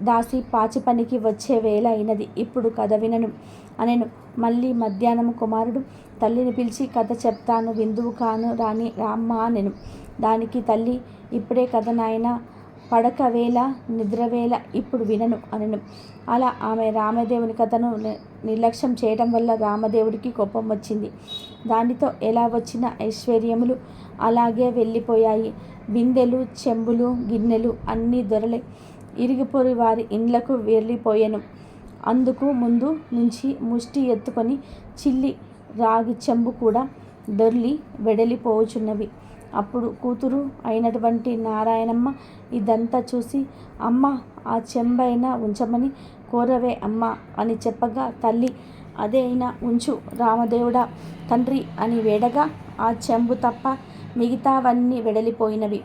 A: దాసి పాచి పనికి వచ్చే వేళ అయినది, ఇప్పుడు కథ వినను అనెను. మళ్ళీ మధ్యాహ్నం కుమారుడు తల్లిని పిలిచి, కథ చెప్తాను విందువు కాను రాని రామ్మ అనెను. దానికి తల్లి, ఇప్పుడే కథ నాయన, పడక వేళ, నిద్రవేళ, ఇప్పుడు వినను అనెను. అలా ఆమె రామదేవుని కథను నిర్లక్ష్యం చేయడం వల్ల రామదేవుడికి కోపం వచ్చింది. దానితో ఎలా వచ్చిన ఐశ్వర్యములు అలాగే వెళ్ళిపోయాయి. బిందెలు, చెంబులు, గిన్నెలు అన్నీ దొరలే ఇరిగిపోయి వారి ఇండ్లకు వెళ్ళిపోయాను. అందుకు ముందు నుంచి ముష్టి ఎత్తుకొని చిల్లి రాగి చెంబు కూడా దొర్లి వెడలిపోచున్నవి. అప్పుడు కూతురు అయినటువంటి నారాయణమ్మ ఇదంతా చూసి, అమ్మ, ఆ చెంబైనా ఉంచమని కోరవే అమ్మ అని చెప్పగా, తల్లి, అదే అయినా ఉంచు రామదేవుడా తండ్రి అని వేడగా ఆ చెంబు తప్ప మిగతావన్నీ వెడలిపోయినవి.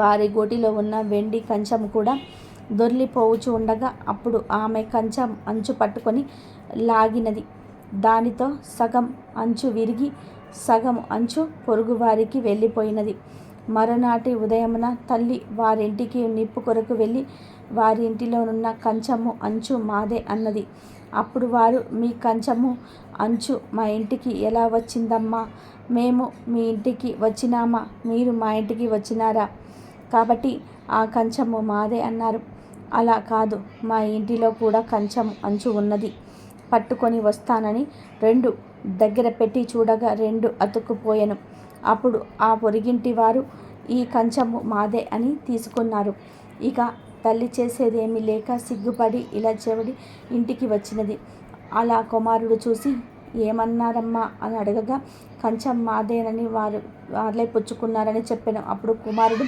A: వారి గోటిలో ఉన్న వెండి కంచం కూడా దొర్లిపోవచ్చు ఉండగా అప్పుడు ఆమె కంచం అంచు పట్టుకొని లాగినది. దానితో సగం అంచు విరిగి సగం అంచు పొరుగువారికి వెళ్ళిపోయినది. మరునాటి ఉదయమున తల్లి వారింటికి నిప్పు కొరకు వెళ్ళి వారి ఇంటిలోనున్న కంచము అంచు మాదే అన్నది. అప్పుడు వారు, మీ కంచము అంచు మా ఇంటికి ఎలా వచ్చిందమ్మా? మేము మీ ఇంటికి వచ్చినామా? మీరు మా ఇంటికి వచ్చినారా? కాబట్టి ఆ కంచము మాదే అన్నారు. అలా కాదు, మా ఇంటిలో కూడా కంచం అంచు ఉన్నది, పట్టుకొని వస్తానని 2 దగ్గర పెట్టి చూడగా 2 అతుక్కుపోయాను. అప్పుడు ఆ పొరిగింటి వారు ఈ కంచము మాదే అని తీసుకున్నారు. ఇక తల్లి చేసేదేమీ లేక సిగ్గుపడి ఇలా చెవిడి ఇంటికి వచ్చినది. అలా కుమారుడు చూసి, ఏమన్నారమ్మా అని అడగగా, కంచం మాదేనని వాళ్ళే పుచ్చుకున్నారని చెప్పాను. అప్పుడు కుమారుడు,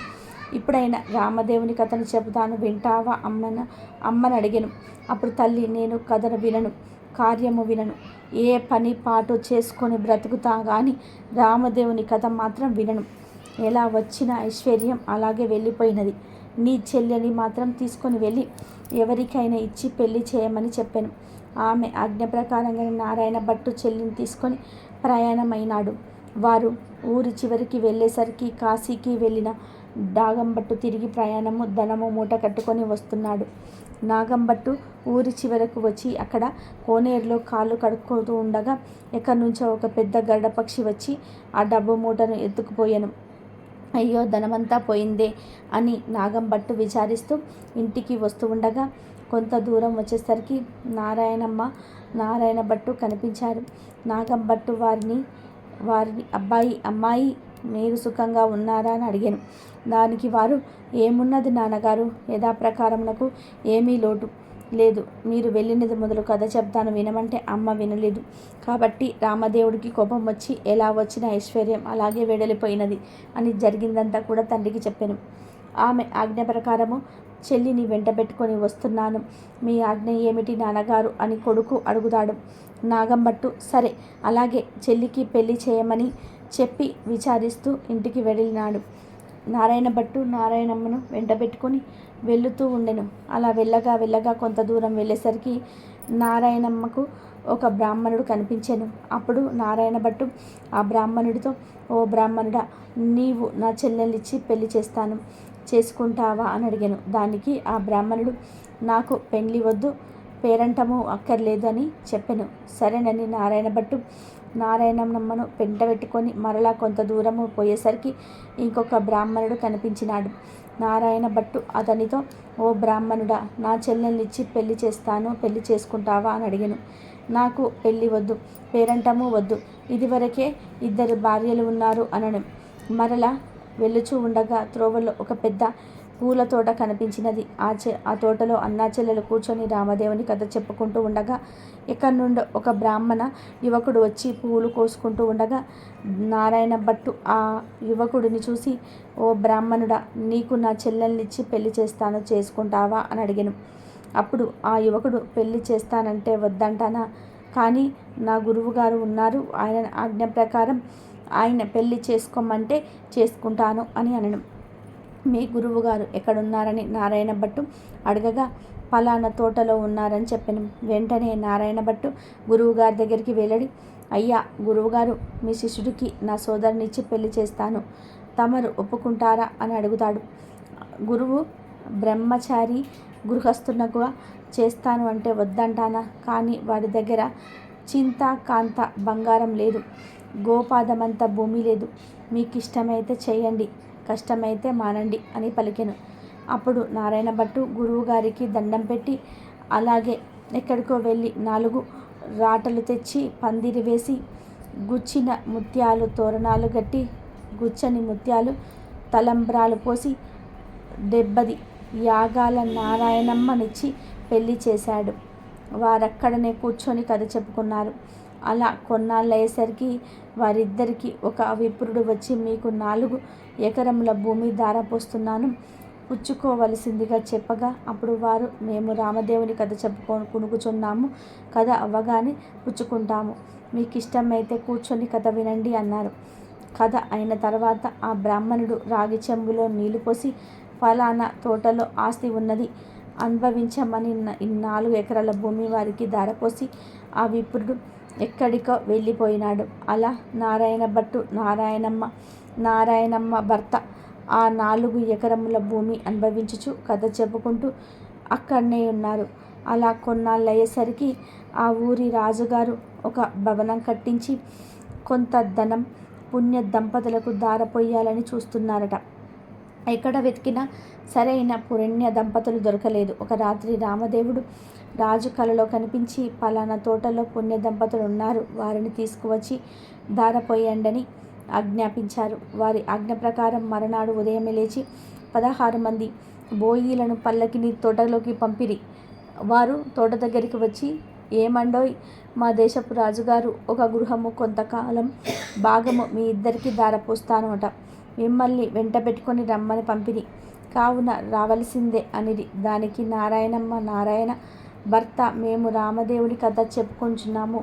A: ఇప్పుడైనా రామదేవుని కథను చెబుతాను వింటావా అమ్మని అడిగాను. అప్పుడు తల్లి, నేను కథను వినను, కార్యము వినను, ఏ పని పాటు చేసుకొని బ్రతుకుతా కానీ రామదేవుని కథ మాత్రం వినను. ఎలా వచ్చిన ఐశ్వర్యం అలాగే వెళ్ళిపోయినది. నీ చెల్లెని మాత్రం తీసుకొని వెళ్ళి ఎవరికైనా ఇచ్చి పెళ్లి చేయమని చెప్పాను. ఆమె ఆజ్ఞ ప్రకారంగా నారాయణ భట్టు చెల్లిని తీసుకొని ప్రయాణమైనాడు. వారు ఊరి చివరికి వెళ్ళేసరికి కాశీకి వెళ్ళిన నాగంభట్టు తిరిగి ప్రయాణము ధనము మూట కట్టుకొని వస్తున్నాడు. నాగంభట్టు ఊరి చివరకు వచ్చి అక్కడ కోనేరులో కాళ్ళు కడుక్కుంటూ ఉండగా ఎక్కడి నుంచో ఒక పెద్ద గరుడపక్షి వచ్చి ఆ డబ్బు మూటను ఎత్తుకుపోయాను. అయ్యో, ధనమంతా పోయిందే అని నాగంభట్టు విచారిస్తూ ఇంటికి వస్తూ ఉండగా కొంత దూరం వచ్చేసరికి నారాయణ భట్టు కనిపించారు. నాగంభట్టు వారిని అబ్బాయి, అమ్మాయి, మీరు సుఖంగా ఉన్నారా అని అడిగాను. దానికి వారు, ఏమున్నది నాన్నగారు, యథాప్రకారమునకు ఏమీ లోటు లేదు. మీరు వెళ్ళినది మొదలు కథ చెప్తాను వినమంటే అమ్మ వినలేదు. కాబట్టి రామదేవుడికి కోపం వచ్చి ఎలా వచ్చిన ఐశ్వర్యం అలాగే వెడలిపోయినది అని జరిగిందంతా కూడా తండ్రికి చెప్పాను. ఆమె ఆజ్ఞ ప్రకారము చెల్లిని వెంట పెట్టుకొని వస్తున్నాను. మీ ఆజ్ఞ ఏమిటి నాన్నగారు అని కొడుకు అడుగుతాడు. నాగంభట్టు, సరే అలాగే చెల్లికి పెళ్లి చేయమని చెప్పి విచారిస్తూ ఇంటికి వెళ్ళినాడు. నారాయణ భట్టు నారాయణమ్మను వెంట పెట్టుకొని వెళుతూ ఉండెను. అలా వెళ్ళగా కొంత దూరం వెళ్ళేసరికి నారాయణమ్మకు ఒక బ్రాహ్మణుడు కనిపించెను. అప్పుడు నారాయణ భట్టు ఆ బ్రాహ్మణుడితో, ఓ బ్రాహ్మణుడా, నీవు నా చెల్లెలిచ్చి పెళ్లి చేస్తాను, చేసుకుంటావా అని అడిగాను. దానికి ఆ బ్రాహ్మణుడు, నాకు పెళ్లి వద్దు, పేరంటము అక్కర్లేదు అని చెప్పెను. సరేనని నారాయణ భట్టు నారాయణమ్మను పెంటబెట్టుకొని మరలా కొంత దూరము పోయేసరికి ఇంకొక బ్రాహ్మణుడు కనిపించినాడు. నారాయణ భట్టు అతనితో, ఓ బ్రాహ్మణుడా, నా చెల్లెల్నిచ్చి పెళ్లి చేస్తాను, పెళ్లి చేసుకుంటావా అని అడిగాను. నాకు పెళ్ళి వద్దు, పేరంటము వద్దు, ఇదివరకే 2 భార్యలు ఉన్నారు అనను. మరలా వెళ్ళుచూ ఉండగా త్రోవలో ఒక పెద్ద పూల తోట కనిపించినది. ఆ తోటలో అన్నా చెల్లెలు కూర్చొని రామదేవుని కథ చెప్పుకుంటూ ఉండగా ఎక్కడి నుండో ఒక బ్రాహ్మణ యువకుడు వచ్చి పువ్వులు కోసుకుంటూ ఉండగా నారాయణ భట్టు ఆ యువకుడిని చూసి, ఓ బ్రాహ్మణుడా, నీకు నా చెల్లెల్నిచ్చి పెళ్లి చేస్తాను, చేసుకుంటావా అని అడిగాను. అప్పుడు ఆ యువకుడు, పెళ్లి చేస్తానంటే వద్దంటానా, కానీ నా గురువుగారు ఉన్నారు, ఆయన ఆజ్ఞ ప్రకారం ఆయన పెళ్లి చేసుకోమంటే చేసుకుంటాను అని అనను. మీ గురువుగారు ఎక్కడున్నారని నారాయణ భట్టు అడగగా, పలానా తోటలో ఉన్నారని చెప్పాను. వెంటనే నారాయణ భట్టు గురువుగారి దగ్గరికి వెళ్ళి, అయ్యా గురువుగారు, మీ శిష్యుడికి నా సోదరునిచ్చి పెళ్లి చేస్తాను, తమరు ఒప్పుకుంటారా అని అడుగుతాడు. గురువు బ్రహ్మచారి గృహస్థునకు చేస్తాను అంటే వద్దంటానా, కానీ వాడి దగ్గర చింత కాంత బంగారం లేదు, గోపాదమంత భూమి లేదు, మీకు ఇష్టమైతే చేయండి, కష్టమైతే మానండి అని పలికెను. అప్పుడు నారాయణ భట్టు గురువుగారికి దండం పెట్టి అలాగే ఎక్కడికో వెళ్ళి 4 రాటలు తెచ్చి పందిరి వేసి గుచ్చిన ముత్యాలు తోరణాలు గట్టి గుచ్చని ముత్యాలు తలంబ్రాలు పోసి 70 యాగాల నారాయణమ్మనిచ్చి పెళ్లి చేశాడు. వారక్కడనే కూర్చొని కథ చెప్పుకున్నారు. అలా కొన్నాళ్ళయ్యేసరికి వారిద్దరికీ ఒక విప్రుడు వచ్చి, మీకు 4 ఎకరముల భూమి ధారపోస్తున్నాను, పుచ్చుకోవలసిందిగా చెప్పగా, అప్పుడు వారు, మేము రామదేవుని కథ కునుకుచున్నాము, కథ అవ్వగానే పుచ్చుకుంటాము, మీకు ఇష్టమైతే కూర్చొని కథ వినండి అన్నారు. కథ అయిన తర్వాత ఆ బ్రాహ్మణుడు రాగి చెంబులో నీళ్లు పోసి, ఫలానా తోటలో ఆస్తి ఉన్నది, అనుభవించమని 4 ఎకరాల భూమి వారికి ధారపోసి ఆ విప్రుడు ఎక్కడికో వెళ్ళిపోయినాడు. అలా నారాయణ భట్టు, నారాయణమ్మ భర్త ఆ 4 ఎకరముల భూమి అనుభవించుచు కథ చెప్పుకుంటూ అక్కడనే ఉన్నారు. అలా కొన్నాళ్ళయ్యేసరికి ఆ ఊరి రాజుగారు ఒక భవనం కట్టించి కొంత ధనం పుణ్య దంపతులకు ధారపోయాలని చూస్తున్నారట. ఎక్కడ వెతికినా సరైన పుణ్య దంపతులు దొరకలేదు. ఒక రాత్రి రామదేవుడు రాజు కలలో కనిపించి, పలానా తోటలో పుణ్య దంపతులు ఉన్నారు, వారిని తీసుకువచ్చి ధారపోయండని ఆజ్ఞాపించారు. వారి ఆజ్ఞ ప్రకారం మరునాడు ఉదయమే లేచి 16 మంది బోయీలను పల్లకిని తోటలోకి పంపిరి. వారు తోట దగ్గరికి వచ్చి, ఏమండోయ్, మా దేశపు రాజుగారు ఒక గృహము కొంతకాలం భాగము మీ ఇద్దరికి ధారపోస్తాను అట, మిమ్మల్ని వెంట పెట్టుకొని రమ్మని పంపిరి, కావున రావలసిందే అనిరి. దానికి నారాయణ భర్త, మేము రామదేవుడి కథ చెప్పుకుంటున్నాము,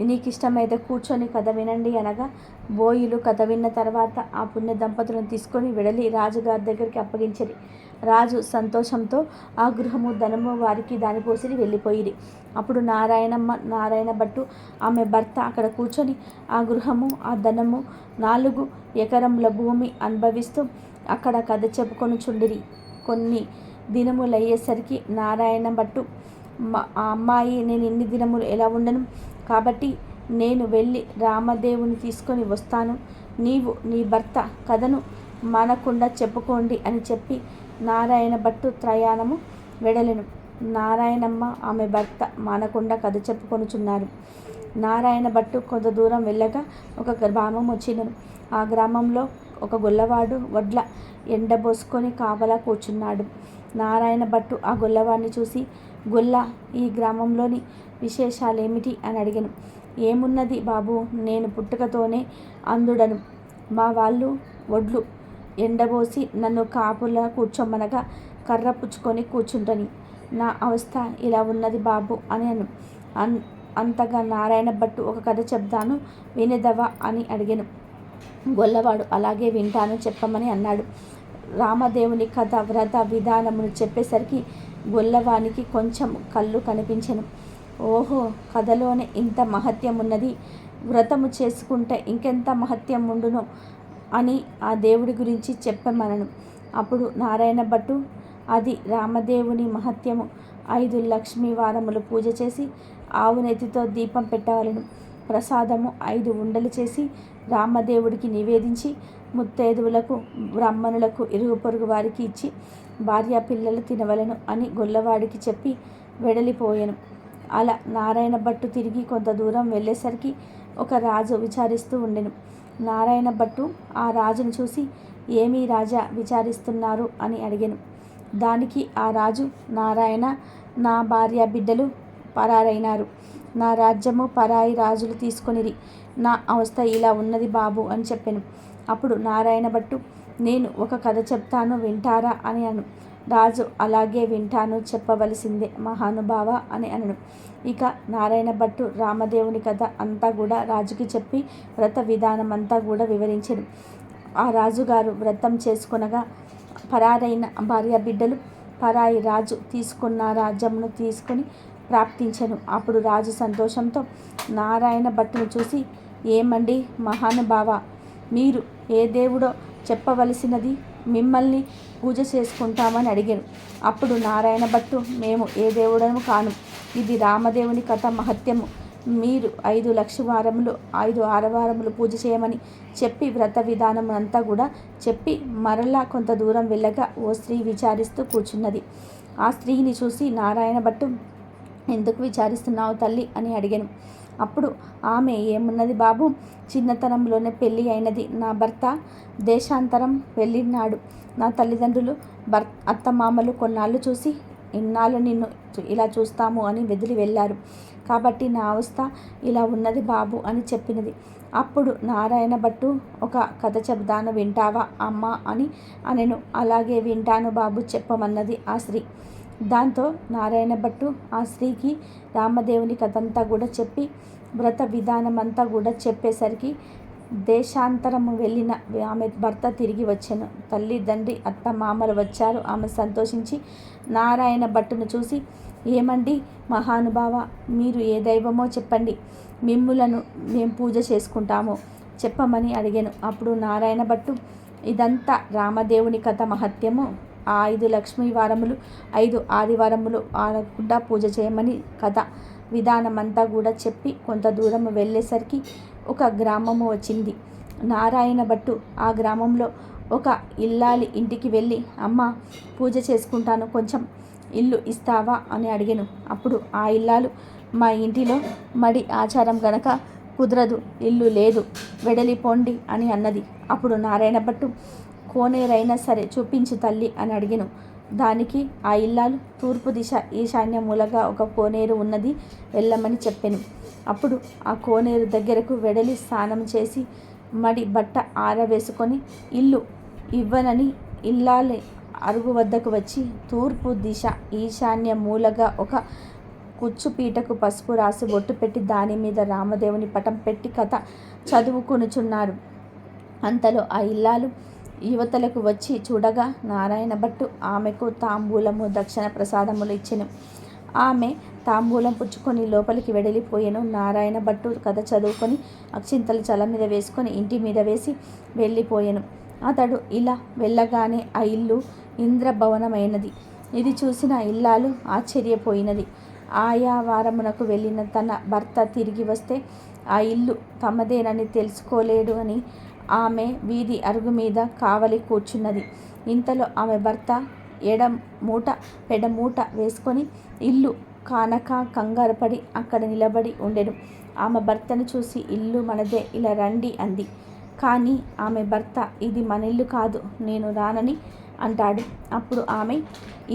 A: నీకు ఇష్టమైతే కూర్చొని కథ వినండి అనగా, బోయిలు కథ విన్న తర్వాత ఆ పుణ్య దంపతులను తీసుకొని వెడలి రాజుగారి దగ్గరికి అప్పగించిరి. రాజు సంతోషంతో ఆ గృహము ధనము వారికి దానిపోసిరి వెళ్ళిపోయిరి. అప్పుడు నారాయణ భట్టు ఆమె భర్త అక్కడ కూర్చొని ఆ గృహము ఆ ధనము 4 ఎకరముల భూమి అనుభవిస్తూ అక్కడ కథ చెప్పుకొని చుండిరి. కొన్ని దినములయ్యేసరికి నారాయణ భట్టు, ఆ అమ్మాయి, నేను ఇన్ని దినములు ఎలా ఉండను, కాబట్టి నేను వెళ్ళి రామదేవుని తీసుకొని వస్తాను, నీవు నీ భర్త కథను మానకుండా చెప్పుకోండి అని చెప్పి నారాయణ భట్టు ప్రయాణము వెడలెను. నారాయణమ్మ ఆమె భర్త మానకుండా కథ చెప్పుకొనుచున్నారు. నారాయణ భట్టు కొంత దూరం వెళ్ళగా ఒక గ్రామం వచ్చినను. ఆ గ్రామంలో ఒక గొల్లవాడు వడ్ల ఎండబోసుకొని కాపలా కూర్చున్నాడు. నారాయణ భట్టు ఆ గొల్లవాడిని చూసి, గొల్ల, ఈ గ్రామంలోని విశేషాలేమిటి అని అడిగాను. ఏమున్నది బాబు, నేను పుట్టుకతోనే అందుడను, మా వాళ్ళు వడ్లు ఎండబోసి నన్ను కాపులా కూర్చోమనగా కర్ర పుచ్చుకొని కూర్చుంటని, నా అవస్థ ఇలా ఉన్నది బాబు అని అంతగా నారాయణ భట్టు ఒక కథ చెప్తాను, వినేదవా అని అడిగాను. గొల్లవాడు అలాగే వింటాను, చెప్పమని అన్నాడు. రామదేవుని కథ వ్రత విధానమును చెప్పేసరికి గొల్లవానికి కొంచెం కళ్ళు కనిపించెను. ఓహో, కథలోనే ఇంత మహత్యం ఉన్నది, వ్రతము చేసుకుంటే ఇంకెంత మహత్యం ఉండునో అని ఆ దేవుడి గురించి చెప్పమనను. అప్పుడు నారాయణ భట్టు, అది రామదేవుని మహత్యము, 5 లక్ష్మీ వారములు పూజ చేసి ఆవు నెత్తితో దీపం పెట్టవలను, ప్రసాదము 5 ఉండలు చేసి రామదేవుడికి నివేదించి ముత్తైదువులకు బ్రాహ్మణులకు ఇరుగు పొరుగు వారికి ఇచ్చి భార్య పిల్లలు తినవలను అని గొల్లవాడికి చెప్పి వెడలిపోయాను. అలా నారాయణ భట్టు తిరిగి కొంత దూరం వెళ్ళేసరికి ఒక రాజు విచారిస్తూ ఉండెను. నారాయణ భట్టు ఆ రాజును చూసి, ఏమీ రాజా విచారిస్తున్నారు అని అడిగాను. దానికి ఆ రాజు, నారాయణ, నా భార్య బిడ్డలు పరారైనారు, నా రాజ్యము పరాయి రాజులు తీసుకొనిరి, నా అవస్థ ఇలా ఉన్నది బాబు అని చెప్పాను. అప్పుడు నారాయణ భట్టు, నేను ఒక కథ చెప్తాను వింటారా అని అను. రాజు, అలాగే వింటాను, చెప్పవలసిందే మహానుభావ అని అనను. ఇక నారాయణ భట్టు రామదేవుని కథ అంతా కూడా రాజుకి చెప్పి వ్రత విధానం అంతా కూడా వివరించెను. ఆ రాజుగారు వ్రతం చేసుకొనగా పరారైన భార్య బిడ్డలు పరాయి రాజు తీసుకున్న రాజ్యమును తీసుకొని ప్రాప్తించెను. అప్పుడు రాజు సంతోషంతో నారాయణ భట్టును చూసి, ఏమండి మహానుభావ, మీరు ఏ దేవుడో చెప్పవలసినది, మిమ్మల్ని పూజ చేసుకుంటామని అడిగాను. అప్పుడు నారాయణ భట్టు, మేము ఏ దేవుడము కాను, ఇది రామదేవుని కథ మహత్యము, మీరు 5 లక్షవారములు 5 ఆరవారములు పూజ చేయమని చెప్పి వ్రత విధానం అంతా కూడా చెప్పి మరలా కొంత దూరం వెళ్ళగా ఓ స్త్రీ విచారిస్తూ కూర్చున్నది. ఆ స్త్రీని చూసి నారాయణ భట్టు, ఎందుకు విచారిస్తున్నావు తల్లి అని అడిగాను. అప్పుడు ఆమె, ఏమున్నది బాబు, చిన్నతనంలోనే పెళ్ళి అయినది, నా భర్త దేశాంతరం వెళ్ళినాడు, నా తల్లిదండ్రులు అత్తమామలు కొన్నాళ్ళు చూసి, ఇన్నాళ్ళు నిన్ను ఇలా చూస్తాము అని వదిలి వెళ్ళారు, కాబట్టి నా అవస్థ ఇలా ఉన్నది బాబు అని చెప్పినది. అప్పుడు నారాయణ భట్టు, ఒక కథ చెబుతాను వింటావా అమ్మా అని అనెను. అలాగే వింటాను బాబు, చెప్పమన్నది ఆ స్త్రీ. దాంతో నారాయణ భట్టు ఆ స్త్రీకి రామదేవుని కథంతా కూడా చెప్పి వ్రత విధానం అంతా కూడా చెప్పేసరికి దేశాంతరము వెళ్ళిన ఆమె భర్త తిరిగి వచ్చాను. తల్లి తండ్రి అత్త మామలు వచ్చారు. ఆమె సంతోషించి నారాయణ భట్టును చూసి, ఏమండి మహానుభావ, మీరు ఏ దైవమో చెప్పండి, మిమ్ములను మేము పూజ చేసుకుంటాము చెప్పమని అడిగాను. అప్పుడు నారాయణ భట్టు, ఇదంతా రామదేవుని కథ మహత్యము, ఆ 5 లక్ష్మీ వారములు 5 ఆదివారములు ఆడకుండా పూజ చేయమని కథ విధానమంతా కూడా చెప్పి కొంత దూరం వెళ్ళేసరికి ఒక గ్రామము వచ్చింది. నారాయణ భట్టు ఆ గ్రామంలో ఒక ఇల్లాలి ఇంటికి వెళ్ళి, అమ్మ పూజ చేసుకుంటాను, కొంచెం ఇల్లు ఇస్తావా అని అడిగాను. అప్పుడు ఆ ఇల్లాలు, మా ఇంటిలో మడి ఆచారం గనక కుదరదు, ఇల్లు లేదు, వెడలిపోండి అని అన్నది. అప్పుడు నారాయణ భట్టు, కోనేరైనా సరే చూపించు తల్లి అని అడిగాను. దానికి ఆ ఇల్లాలు, తూర్పు దిశ ఈశాన్య మూలగా ఒక కోనేరు ఉన్నది, వెళ్ళమని చెప్పాను. అప్పుడు ఆ కోనేరు దగ్గరకు వెడలి స్నానం చేసి మడి బట్ట ఆరవేసుకొని ఇల్లు ఇవ్వనని ఇల్లాలి అరుగు వద్దకు వచ్చి తూర్పు దిశ ఈశాన్య మూలగా ఒక కుచ్చుపీటకు పసుపు రాసి బొట్టు పెట్టి దాని మీద రామదేవుని పటం పెట్టి కథ చదువుకొనుచున్నారు. అంతలో ఆ ఇల్లాలు యువతలకు వచ్చి చూడగా నారాయణ భట్టు ఆమెకు తాంబూలము దక్షిణ ప్రసాదములు ఇచ్చెను. ఆమె తాంబూలం పుచ్చుకొని లోపలికి వెడలిపోయెను. నారాయణ భట్టు కథ చదువుకొని అక్షింతలు చల మీద వేసుకొని ఇంటి మీద వేసి వెళ్ళిపోయెను. అతడు ఇలా వెళ్ళగానే ఆ ఇల్లు ఇంద్రభవనమైనది. ఇది చూసిన ఇల్లాలు ఆశ్చర్యపోయినది. ఆయా వారమునకు వెళ్ళిన తన భర్త తిరిగి వస్తే ఆ ఇల్లు తమదేనని తెలుసుకోలేడు అని ఆమె వీధి అరుగు మీద కావలి కూర్చున్నది. ఇంతలో ఆమె భర్త ఎడమూట పెడమూట వేసుకొని ఇల్లు కానక కంగారుపడి అక్కడ నిలబడి ఉండెను. ఆమె భర్తను చూసి, ఇల్లు మనదే, ఇలా రండి అంది. కానీ ఆమె భర్త, ఇది మన ఇల్లు కాదు, నేను రానని అంటాడు. అప్పుడు ఆమె,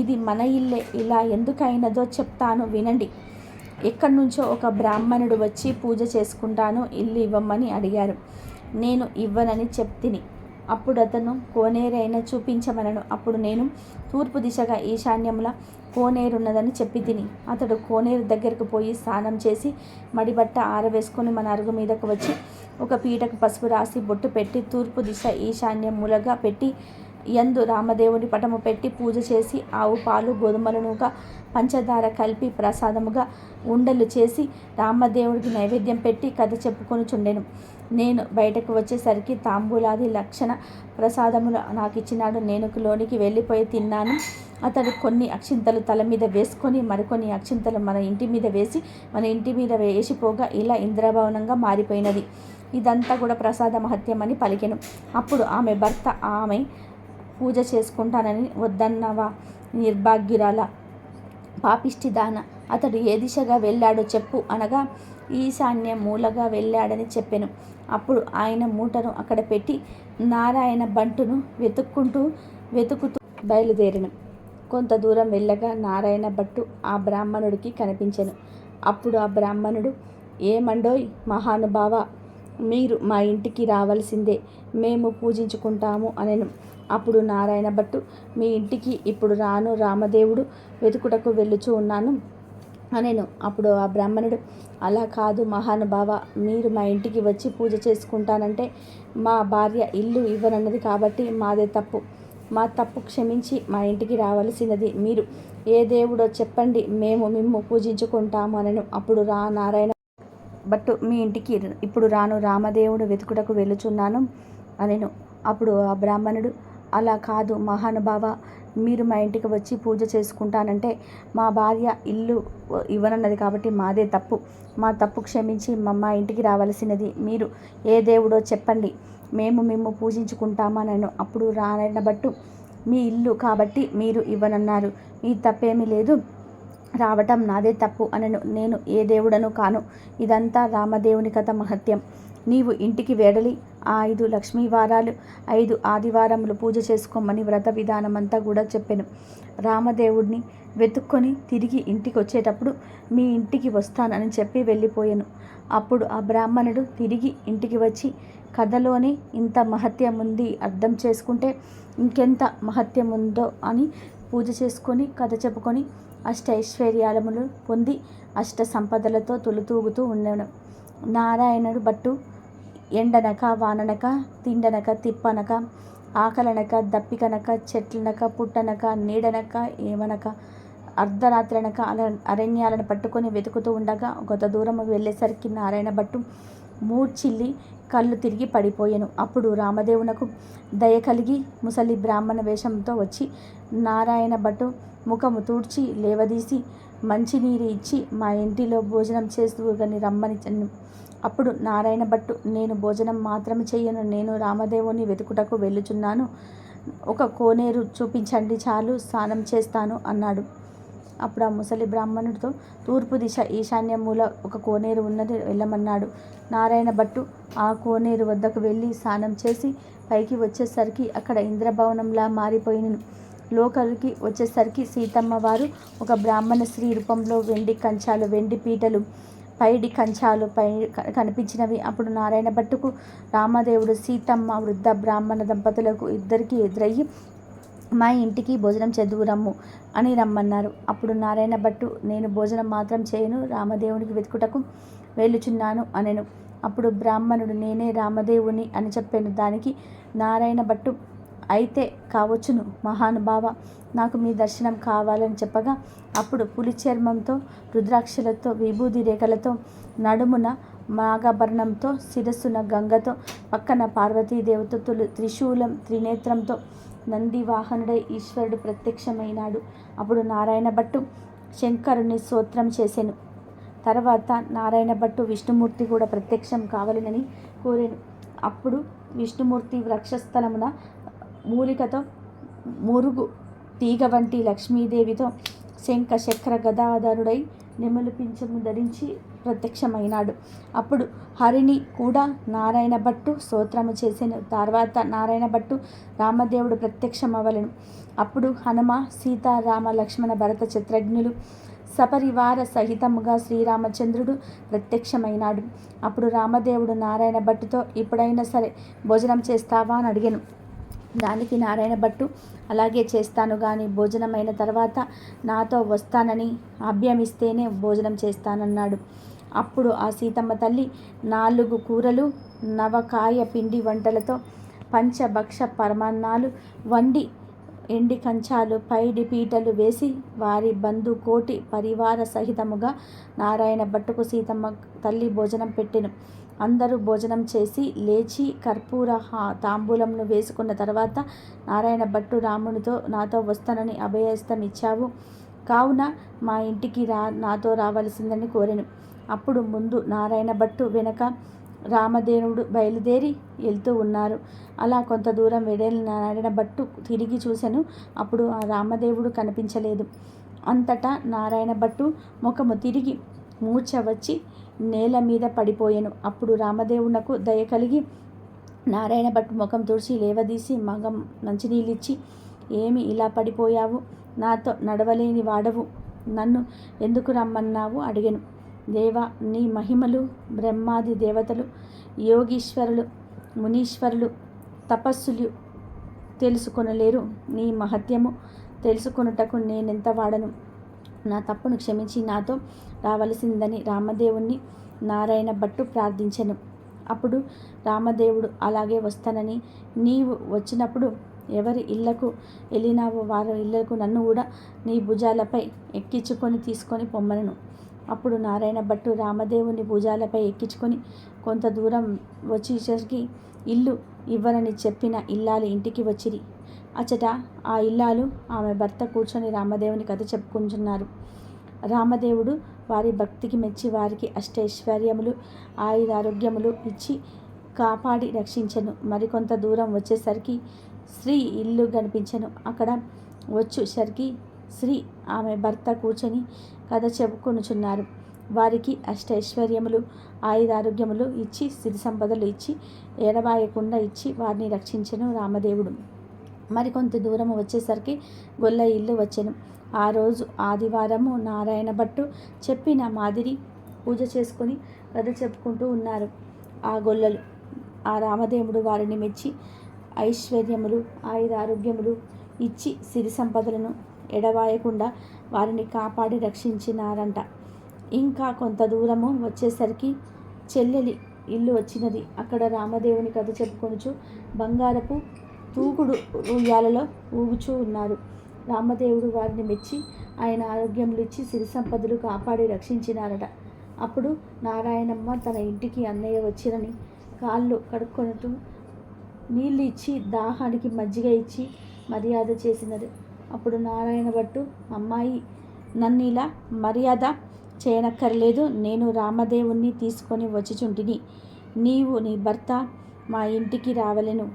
A: ఇది మన ఇల్లే, ఇలా ఎందుకైనదో చెప్తాను వినండి. ఎక్కడి నుంచో ఒక బ్రాహ్మణుడు వచ్చి పూజ చేసుకుంటాను, ఇల్లు ఇవ్వమని అడిగారు. నేను ఇవ్వనని చెప్తిని. అప్పుడు అతను కోనేరైనా చూపించమనను. అప్పుడు నేను తూర్పు దిశగా ఈశాన్యంలో కోనేరున్నదని చెప్పి తిని. అతడు కోనేరు దగ్గరకు పోయి స్నానం చేసి మడిబట్ట ఆరవేసుకొని మన అరుగు మీదకు వచ్చి ఒక పీటకు పసుపు రాసి బొట్టు పెట్టి తూర్పు దిశ ఈశాన్య మూలగా పెట్టి యందు రామదేవుని పటము పెట్టి పూజ చేసి ఆవు పాలు గోధుమలనుగా పంచదార కలిపి ప్రసాదముగా ఉండలు చేసి రామదేవుడికి నైవేద్యం పెట్టి కథ చెప్పుకొని చుండెను. నేను బయటకు వచ్చేసరికి తాంబూలాది లక్షణ ప్రసాదములు నాకిచ్చినాడు. నేను లోనికి వెళ్ళిపోయి తిన్నాను. అతడు కొన్ని అక్షింతలు తల మీద వేసుకొని మరికొన్ని అక్షింతలు మన ఇంటి మీద వేసి మన ఇంటి మీద వేసిపోగా ఇలా ఇంద్రభవనంగా మారిపోయినది. ఇదంతా కూడా ప్రసాద మహత్యం అని పలికెను. అప్పుడు ఆమె భర్త, ఆమె పూజ చేసుకుంటానని వద్దన్నవా నిర్భాగ్యురాల, పాపిష్టి దాన, అతడు ఏ దిశగా వెళ్ళాడో చెప్పు అనగా ఈశాన్య మూలగా వెళ్ళాడని చెప్పెను. అప్పుడు ఆయన మూటను అక్కడ పెట్టి నారాయణ బంటును వెతుకుతూ బయలుదేరెను. కొంత దూరం వెళ్ళగా నారాయణ భట్టు ఆ బ్రాహ్మణుడికి కనిపించెను. అప్పుడు ఆ బ్రాహ్మణుడు, ఏమండోయ్ మహానుభావ, మీరు మా ఇంటికి రావలసిందే, మేము పూజించుకుంటాము అనెను. అప్పుడు నారాయణ భట్టు, మీ ఇంటికి ఇప్పుడు రాను, రామదేవుడు వెతుకుటకు వెళ్ళుచూ ఉన్నాను అనెను. అప్పుడు ఆ బ్రాహ్మణుడు, అలా కాదు మహానుభావ, మీరు మా ఇంటికి వచ్చి పూజ చేసుకుంటానంటే మా భార్య ఇల్లు ఇవ్వనన్నది కాబట్టి మాదే తప్పు. మా తప్పు క్షమించి మా ఇంటికి రావలసినది. మీరు ఏ దేవుడో చెప్పండి, మేము మిమ్ము పూజించుకుంటాము అనెను. అప్పుడు నారాయణ భట్టు, మీ ఇంటికి ఇప్పుడు రాను, రామదేవుడు వెతుకుటకు వెళ్ళుచున్నాను అనెను. అప్పుడు ఆ బ్రాహ్మణుడు, అలా కాదు మహానుభావ, మీరు మా ఇంటికి వచ్చి పూజ చేసుకుంటానంటే మా భార్య ఇల్లు ఇవ్వనన్నది కాబట్టి మాదే తప్పు. మా తప్పు క్షమించి మా ఇంటికి రావలసినది. మీరు ఏ దేవుడో చెప్పండి, మేము మిమ్ము పూజించుకుంటామనను. అప్పుడు నారాయణ భట్టు, మీ ఇల్లు కాబట్టి మీరు ఇవ్వనన్నారు, మీ తప్పేమీ లేదు, రావటం నాదే తప్పు అనను. నేను ఏ దేవుడను కాను. ఇదంతా రామదేవుని కథ మహత్యం. నీవు ఇంటికి వేడలి 5 లక్ష్మీవారాలు 5 ఆదివారములు పూజ చేసుకోమని వ్రత విధానమంతా కూడా చెప్పెను. రామదేవుడిని వెతుక్కొని తిరిగి ఇంటికి వచ్చేటప్పుడు మీ ఇంటికి వస్తానని చెప్పి వెళ్ళిపోయాను. అప్పుడు ఆ బ్రాహ్మణుడు తిరిగి ఇంటికి వచ్చి, కథలోనే ఇంత మహత్యం ఉంది, అర్థం చేసుకుంటే ఇంకెంత మహత్యం ఉందో అని పూజ చేసుకొని కథ చెప్పుకొని అష్టైశ్వర్యాలములు పొంది అష్ట సంపదలతో తులుతూగుతూ ఉన్నాడు. నారాయణుడు భట్టు ఎండనక వాననక తిండనక తిప్పనక ఆకలనక దప్పికనక చెట్లనక పుట్టనక నీడనక ఏమనక అర్ధరాత్రనక అరణ్యాలను పట్టుకొని వెతుకుతూ ఉండగా కొంత దూరం వెళ్ళేసరికి నారాయణ భట్టు మూర్చిల్లి కళ్ళు తిరిగి పడిపోయాను. అప్పుడు రామదేవునకు దయ కలిగి ముసలి బ్రాహ్మణ వేషంతో వచ్చి నారాయణ భట్టు ముఖము తూడ్చి లేవదీసి మంచినీరు ఇచ్చి మా ఇంటిలో భోజనం చేస్తూగని రమ్మని. అప్పుడు నారాయణ భట్టు, నేను భోజనం మాత్రం చెయ్యను, నేను రామదేవుని వెతుకుటకు వెళ్ళుచున్నాను, ఒక కోనేరు చూపించండి చాలు, స్నానం చేస్తాను అన్నాడు. అప్పుడు ఆ ముసలి బ్రాహ్మణుడితో తూర్పు దిశ ఈశాన్య మూల ఒక కోనేరు ఉన్నది, వెళ్ళమన్నాడు. నారాయణ భట్టు ఆ కోనేరు వద్దకు వెళ్ళి స్నానం చేసి పైకి వచ్చేసరికి అక్కడ ఇంద్రభవనంలా మారిపోయినను. లోకలికి వచ్చేసరికి సీతమ్మ వారు ఒక బ్రాహ్మణ స్త్రీ రూపంలో వెండి కంచాలు, వెండి పీటలు, పైడి కంచాలు కనిపించినవి. అప్పుడు నారాయణ భట్టుకు రామదేవుడు, సీతమ్మ, వృద్ధ బ్రాహ్మణ దంపతులకు ఇద్దరికి ఎదురయ్యి మా ఇంటికి భోజనం చేదురమ్ము అని రమ్మన్నారు. అప్పుడు నారాయణ భట్టు, నేను భోజనం మాత్రం చేయను, రామదేవునికి వెతుకుటకు వెళ్ళుచున్నాను అనెను. అప్పుడు బ్రాహ్మణుడు, నేనే రామదేవుని అని చెప్పాను. దానికి నారాయణ భట్టు, అయితే కావచ్చును మహానుభావ, నాకు మీ దర్శనం కావాలని చెప్పగా అప్పుడు పులి చర్మంతో, రుద్రాక్షలతో, విభూది రేఖలతో, నడుమున నాగాభరణంతో, శిరస్సున గంగతో, పక్కన పార్వతీదేవత త్రిశూలం త్రినేత్రంతో నంది వాహనుడై ఈశ్వరుడు ప్రత్యక్షమైనాడు. అప్పుడు నారాయణ భట్టు శంకరుని స్తోత్రం చేసెను. తర్వాత నారాయణ భట్టు విష్ణుమూర్తి కూడా ప్రత్యక్షం కావాలని కోరెను. అప్పుడు విష్ణుమూర్తి వక్షస్థలమున మూలికతో మురుగు తీగ వంటి లక్ష్మీదేవితో శంఖ చక్ర గదాధరుడై నెమలి పింఛము ధరించి ప్రత్యక్షమైనాడు. అప్పుడు హరిని కూడా నారాయణ భట్టు స్తోత్రము చేసెను. తర్వాత నారాయణ భట్టు రామదేవుడు ప్రత్యక్షమవలెను. అప్పుడు హనుమ, సీతారామ, లక్ష్మణ, భరత శత్రుఘ్నులు సపరివార సహితముగా శ్రీరామచంద్రుడు ప్రత్యక్షమైనాడు. అప్పుడు రామదేవుడు నారాయణ భట్టుతో, ఇప్పుడైనా సరే భోజనం చేస్తావా అని అడిగాను. దానికి నారాయణ భట్టు, అలాగే చేస్తాను, కానీ భోజనం అయిన తర్వాత నాతో వస్తానని అభ్యమిస్తేనే భోజనం చేస్తానన్నాడు. అప్పుడు ఆ సీతమ్మ తల్లి 4 కూరలు, నవకాయ పిండి వంటలతో పంచభక్ష పరమాన్నాలు వండి ఎండి కంచాలు, పైడి పీటలు వేసి వారి బంధు కోటి పరివార సహితముగా నారాయణ భట్టుకు సీతమ్మ తల్లి భోజనం పెట్టెను. అందరూ భోజనం చేసి లేచి కర్పూర తాంబూలంను వేసుకున్న తర్వాత నారాయణ భట్టు రామునితో నాతో వస్తానని అభయస్తం ఇచ్చావు, కావున మా ఇంటికి నాతో రావలసిందని కోరెను. అప్పుడు ముందు నారాయణ భట్టు, వెనక రామదేవుడు బయలుదేరి వెళ్తూ ఉన్నారు. అలా కొంత దూరం వెడలిన నారాయణ భట్టు తిరిగి చూశాను. అప్పుడు ఆ రామదేవుడు కనిపించలేదు. అంతటా నారాయణ భట్టు ముఖము తిరిగి మూర్ఛ వచ్చి నేల మీద పడిపోయాను. అప్పుడు రామదేవునకు దయ కలిగి నారాయణ భట్టు ముఖం తుడిచి లేవదీసి మగం మంచినీళ్ళిచ్చి, ఏమి ఇలా పడిపోయావు? నాతో నడవలేని వాడవు, నన్ను ఎందుకు రమ్మన్నావు అడిగాను. దేవా, నీ మహిమలు బ్రహ్మాది దేవతలు, యోగీశ్వరులు, మునీశ్వరులు, తపస్సులు తెలుసుకొనలేరు. నీ మహత్యము తెలుసుకొనుటకు నేనెంత వాడను. నా తప్పును క్షమించి నాతో రావలసిందని రామదేవుణ్ణి నారాయణ భట్టు ప్రార్థించెను. అప్పుడు రామదేవుడు, అలాగే వస్తానని, నీవు వచ్చినప్పుడు ఎవరి ఇళ్లకు వెళ్ళినావో వారి ఇళ్లకు నన్ను కూడా నీ భుజాలపై ఎక్కించుకొని తీసుకొని పొమ్మనను. అప్పుడు నారాయణ భట్టు రామదేవుని భుజాలపై ఎక్కించుకొని కొంత దూరం వచ్చేసరికి ఇల్లు ఇవ్వనని చెప్పిన ఇల్లాలి ఇంటికి వచ్చిరి. అచ్చట ఆ ఇల్లాలు ఆమె భర్త కూర్చొని రామదేవుని కథ చెప్పుకుంటున్నారు. రామదేవుడు వారి భక్తికి మెచ్చి వారికి అష్టైశ్వర్యములు, ఆయురారోగ్యములు ఇచ్చి కాపాడి రక్షించెను. మరికొంత దూరం వచ్చేసరికి శ్రీ ఇల్లు కనిపించెను. అక్కడ వచ్చేసరికి శ్రీ ఆమె భర్త కూర్చొని కథ చెప్పుకొనుచున్నారు. వారికి అష్టైశ్వర్యములు, ఆయురారోగ్యములు ఇచ్చి సిరి సంపదలు ఇచ్చి ఎడబాయకుండా ఇచ్చి వారిని రక్షించెను రామదేవుడు. మరికొంత దూరం వచ్చేసరికి గొల్ల ఇల్లు వచ్చెను. ఆ రోజు ఆదివారము. నారాయణ భట్టు చెప్పిన మాదిరి పూజ చేసుకొని కథ చెప్పుకుంటూ ఉన్నారు ఆ గొల్లలు. ఆ రామదేవుడు వారిని మెచ్చి ఐశ్వర్యములు, ఆయురారోగ్యములు ఇచ్చి సిరి సంపదలను ఎడవాయకుండా వారిని కాపాడి రక్షించినారంట. ఇంకా కొంత దూరము వచ్చేసరికి చెల్లెలి ఇల్లు వచ్చినది. అక్కడ రామదేవుని కథ చెప్పుకొనుచు బంగారపు తూగుడు ఉయ్యాలలో ఊగుచూ ఉన్నారు. రామదేవుడు వారిని మెచ్చి ఆయన ఆరోగ్యములు ఇచ్చి సిరి సంపదలు కాపాడి రక్షించినారట. అప్పుడు నారాయణమ్మ తన ఇంటికి అన్నయ్య వచ్చినని కాళ్ళు కడుక్కొనుతూ నీళ్ళు ఇచ్చి దాహానికి మజ్జిగ ఇచ్చి మర్యాద చేసినది. అప్పుడు నారాయణ భట్టు, అమ్మాయి, నన్ను ఇలా మర్యాద చేయనక్కర్లేదు. నేను రామదేవుణ్ణి తీసుకొని వచ్చిచుంటిని. నీవు నీ భర్త మా ఇంటికి రావలెను,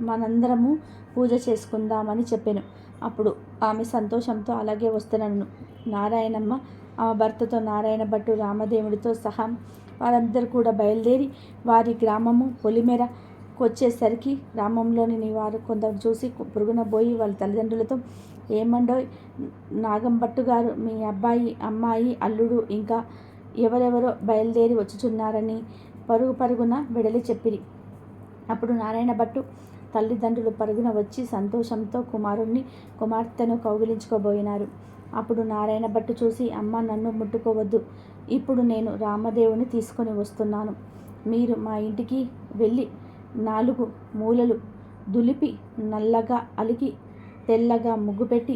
A: మనందరము పూజ చేసుకుందామని చెప్పాను. అప్పుడు ఆమె సంతోషంతో అలాగే వస్తున్నాను. నారాయణమ్మ ఆమె భర్తతో నారాయణ భట్టు రామదేవుడితో సహా వారందరూ కూడా బయలుదేరి వారి గ్రామము పొలిమేరకొచ్చేసరికి గ్రామంలోని వారు కొందరు చూసి పురుగున పోయి వాళ్ళ తల్లిదండ్రులతో, ఏమండో నాగంభట్టు గారు మీ అబ్బాయి, అమ్మాయి, అల్లుడు ఇంకా ఎవరెవరో బయలుదేరి వచ్చుచున్నారని పరుగున వెడలి చెప్పిరి. అప్పుడు నారాయణ భట్టు తల్లిదండ్రులు పరుగున వచ్చి సంతోషంతో కుమార్తెను కౌగిలించుకోబోయినారు. అప్పుడు నారాయణ భట్టు చూసి, అమ్మ, నన్ను ముట్టుకోవద్దు. ఇప్పుడు నేను రామదేవుని తీసుకొని వస్తున్నాను. మీరు మా ఇంటికి వెళ్ళి 4 మూలలు దులిపి నల్లగా అలికి తెల్లగా ముగ్గు పెట్టి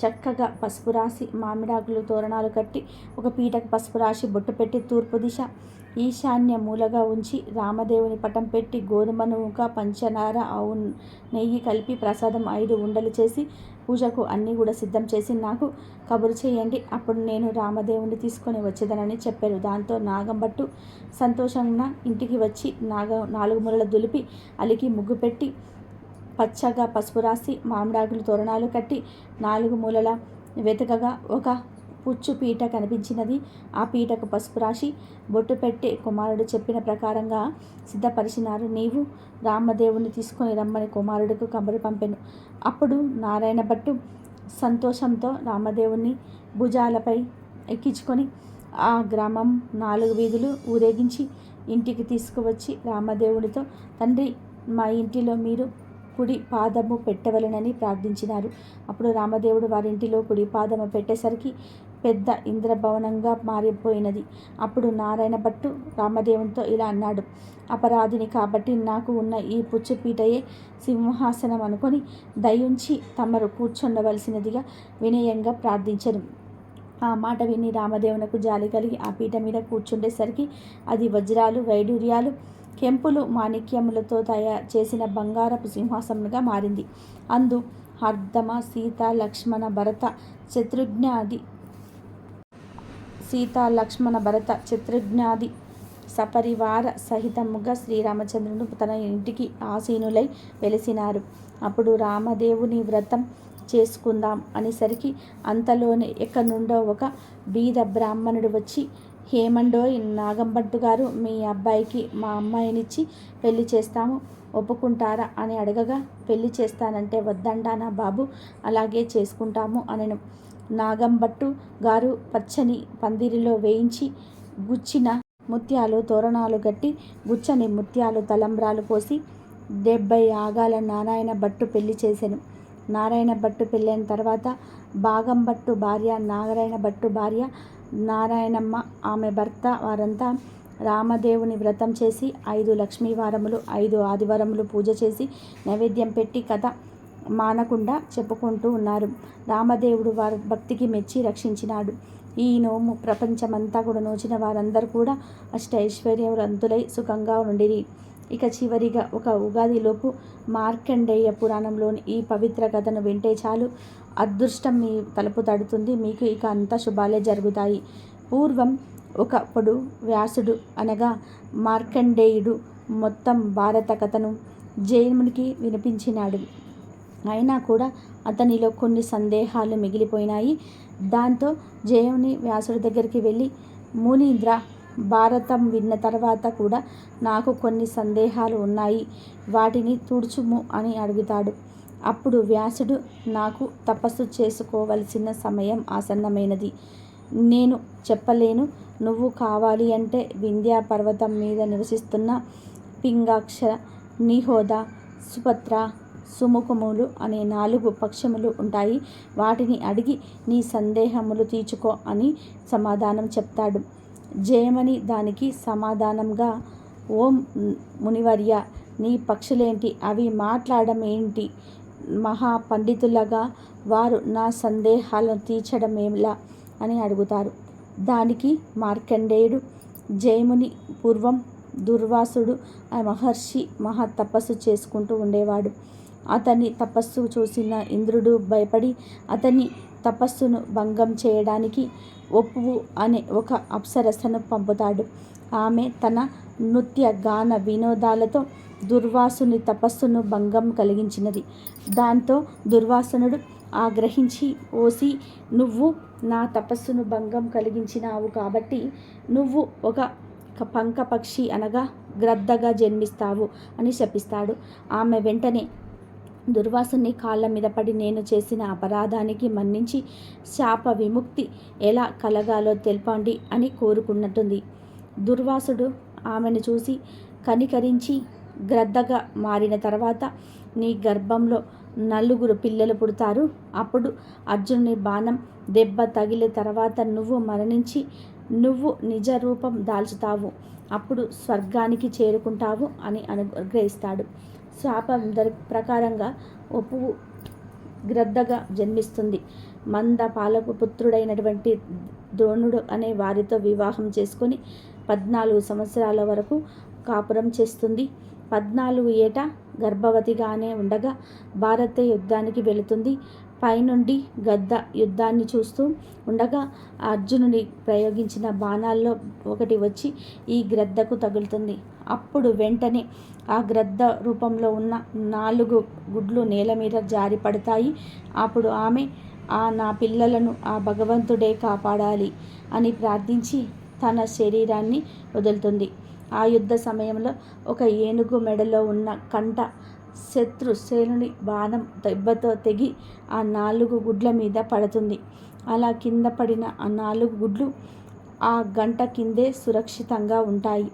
A: చక్కగా పసుపు రాసి మామిడాకులు తోరణాలు కట్టి ఒక పీటకు పసుపు రాసి బొట్టు పెట్టి తూర్పు దిశ ఈశాన్య మూలగా ఉంచి రామదేవుని పటం పెట్టి గోధుమ నూక, పంచనార, ఆవు నెయ్యి కలిపి ప్రసాదం 5 ఉండలు చేసి పూజకు అన్నీ కూడా సిద్ధం చేసి నాకు కబురు చేయండి. అప్పుడు నేను రామదేవుని తీసుకొని వచ్చేదనని చెప్పారు. దాంతో నాగంభట్టు సంతోషంగా ఇంటికి వచ్చి 4 మూలల దులిపి అలికి ముగ్గు పెట్టి పచ్చగా పసుపు రాసి మామిడాకులు తోరణాలు కట్టి 4 మూలల వెతకగా ఒక పుచ్చు పీట కనిపించినది. ఆ పీటకు పసుపు రాసి బొట్టు పెట్టి కుమారుడు చెప్పిన ప్రకారంగా సిద్ధపరిచినారు. నీవు రామదేవుని తీసుకొని రమ్మని కుమారుడికి కబురు పంపెను. అప్పుడు నారాయణ భట్టు సంతోషంతో రామదేవుని భుజాలపై ఎక్కించుకొని ఆ గ్రామం 4 వీధులు ఊరేగించి ఇంటికి తీసుకువచ్చి రామదేవునితో, తండ్రి, మా ఇంటిలో మీరు కుడి పాదము పెట్టవలెనని ప్రార్థించినారు. అప్పుడు రామదేవుడు వారింటిలో కుడి పాదము పెట్టేసరికి పెద్ద ఇంద్రభవనంగా మారిపోయినది. అప్పుడు నారాయణ భట్టు రామదేవునితో ఇలా అన్నాడు, అపరాధిని కాబట్టి నాకు ఉన్న ఈ పుచ్చుపీటయే సింహాసనం అనుకొని దయుంచి తమరు కూర్చుండవలసినదిగా వినయంగా ప్రార్థించను. ఆ మాట విని రామదేవునకు జాలి కలిగి ఆ పీట మీద కూర్చుండేసరికి అది వజ్రాలు, వైడూర్యాలు, కెంపులు, మాణిక్యములతో చేసిన బంగారపు సింహాసనంగా మారింది. అందు హర్దమ, సీత, లక్ష్మణ, భరత శత్రుఘ్నాది సపరివార సహితముగా శ్రీరామచంద్రుడు తన ఇంటికి ఆసీనులై వెలిసినారు. అప్పుడు రామదేవుని వ్రతం చేసుకుందాం అనేసరికి అంతలోనే ఎక్కడి నుండో ఒక బీద బ్రాహ్మణుడు వచ్చి, హేమండోయ్ నాగంభట్టు గారు, మీ అబ్బాయికి మా అమ్మాయినిచ్చి పెళ్లి చేస్తాము, ఒప్పుకుంటారా అని అడగగా, పెళ్లి చేస్తానంటే వద్దంటానా బాబు, అలాగే చేసుకుంటాము అనెను. నాగంభట్టు గారు పచ్చని పందిరిలో వేయించి గుచ్చిన ముత్యాలు తోరణాలు కట్టి, గుచ్చని ముత్యాలు తలంబ్రాలు పోసి 70 ఆగాల నారాయణ భట్టు పెళ్లి చేసెను. నారాయణ భట్టు పెళ్ళైన తర్వాత భాగంభట్టు భార్య, నారాయణ భట్టు భార్య నారాయణమ్మ, ఆమె భర్త వారంతా రామదేవుని వ్రతం చేసి 5 లక్ష్మీవారములు 5 ఆదివారములు పూజ చేసి నైవేద్యం పెట్టి కథ మానకుండా చెప్పుకుంటూ ఉన్నారు. రామదేవుడు వారి భక్తికి మెచ్చి రక్షించినాడు. ఈ నోము ప్రపంచమంతా కూడా నోచిన వారందరూ కూడా అష్టైశ్వర్యవంతులై సుఖంగా ఉండిరి. ఇక చివరిగా ఒక ఉగాదిలోపు మార్కండేయ పురాణంలోని ఈ పవిత్ర కథను వింటే చాలు, అదృష్టం మీ తలుపు తడుతుంది, మీకు ఇక అంతా శుభాలే జరుగుతాయి. పూర్వం ఒకప్పుడు వ్యాసుడు అనగా మార్కండేయుడు మొత్తం భారత కథను జైనునికి వినిపించినాడు. అయినా కూడా అతనిలో కొన్ని సందేహాలు మిగిలిపోయినాయి. దాంతో జైముని వ్యాసుడి దగ్గరికి వెళ్ళి, మునీంద్ర, భారతం విన్న తర్వాత కూడా నాకు కొన్ని సందేహాలు ఉన్నాయి, వాటిని తుడుచుము అని అడుగుతాడు. అప్పుడు వ్యాసుడు, నాకు తపస్సు చేసుకోవలసిన సమయం ఆసన్నమైనది, నేను చెప్పలేను. నువ్వు కావాలి అంటే వింధ్యా పర్వతం మీద నివసిస్తున్న పింగాక్ష, నిహోద, సుపత్ర, సుముఖములు అనే 4 పక్షములు ఉంటాయి, వాటిని అడిగి నీ సందేహములు తీర్చుకో అని సమాధానం చెప్తాడు. జయమని దానికి సమాధానంగా, ఓం మునివర్య, నీ పక్షులేంటి, అవి మాట్లాడడం ఏంటి, మహాపండితులగా వారు నా సందేహాలను తీర్చడమేలా అని అడుగుతారు. దానికి మార్కండేయుడు, జయముని పూర్వం దుర్వాసుడు ఆ మహర్షి మహా తపస్సు చేసుకుంటూ ఉండేవాడు. అతని తపస్సు చూసిన ఇంద్రుడు భయపడి అతని తపస్సును భంగం చేయడానికి ఒప్పువు అనే ఒక అప్సరసను పంపుతాడు. ఆమె తన నృత్య గాన వినోదాలతో దుర్వాసుని తపస్సును భంగం కలిగించినది. దాంతో దుర్వాసనుడు ఆగ్రహించి, ఓసి, నువ్వు నా తపస్సును భంగం కలిగించినావు కాబట్టి నువ్వు ఒక పంకపక్షి అనగా గ్రద్దగా జన్మిస్తావు అని శపిస్తాడు. ఆమె వెంటనే దుర్వాసుని కాళ్ళ మీద పడి, నేను చేసిన అపరాధానికి మన్నించి శాప విముక్తి ఎలా కలగాలో తెలపండి అని కోరుకున్నట్టుంది. దుర్వాసుడు ఆమెను చూసి కనికరించి, గ్రద్దగా మారిన తర్వాత నీ గర్భంలో 4 పిల్లలు పుడతారు. అప్పుడు అర్జునుని బాణం దెబ్బ తగిలిన తర్వాత నువ్వు మరణించి నువ్వు నిజ రూపం దాల్చుతావు. అప్పుడు స్వర్గానికి చేరుకుంటావు అని అనుగ్రహిస్తాడు. శాపం ప్రకారంగా ఒప్పువు గ్రద్దగా జన్మిస్తుంది. మంద పాలకు పుత్రుడైనటువంటి ద్రోణుడు అనే వారితో వివాహం చేసుకొని 14 సంవత్సరాల వరకు కాపురం చేస్తుంది. 14 ఏట గర్భవతిగానే ఉండగా భారత యుద్ధానికి వెళుతుంది. పైనుండి గద్ద యుద్ధాన్ని చూస్తూ ఉండగా అర్జునుని ప్రయోగించిన బాణాల్లో ఒకటి వచ్చి ఈ గ్రద్దకు తగులుతుంది. అప్పుడు వెంటనే ఆ గ్రద్ద రూపంలో ఉన్న 4 గుడ్లు నేల మీద జారి పడతాయి. అప్పుడు ఆమె, నా పిల్లలను ఆ భగవంతుడే కాపాడాలి అని ప్రార్థించి తన శరీరాన్ని వదులుతుంది. ఆ యుద్ధ సమయంలో ఒక ఏనుగు మెడలో ఉన్న కంట శత్రుసేనుని బాణం దెబ్బతో తెగి ఆ 4 గుడ్ల మీద పడుతుంది. అలా కింద పడిన ఆ 4 గుడ్లు ఆ గంట కిందే సురక్షితంగా ఉంటాయి.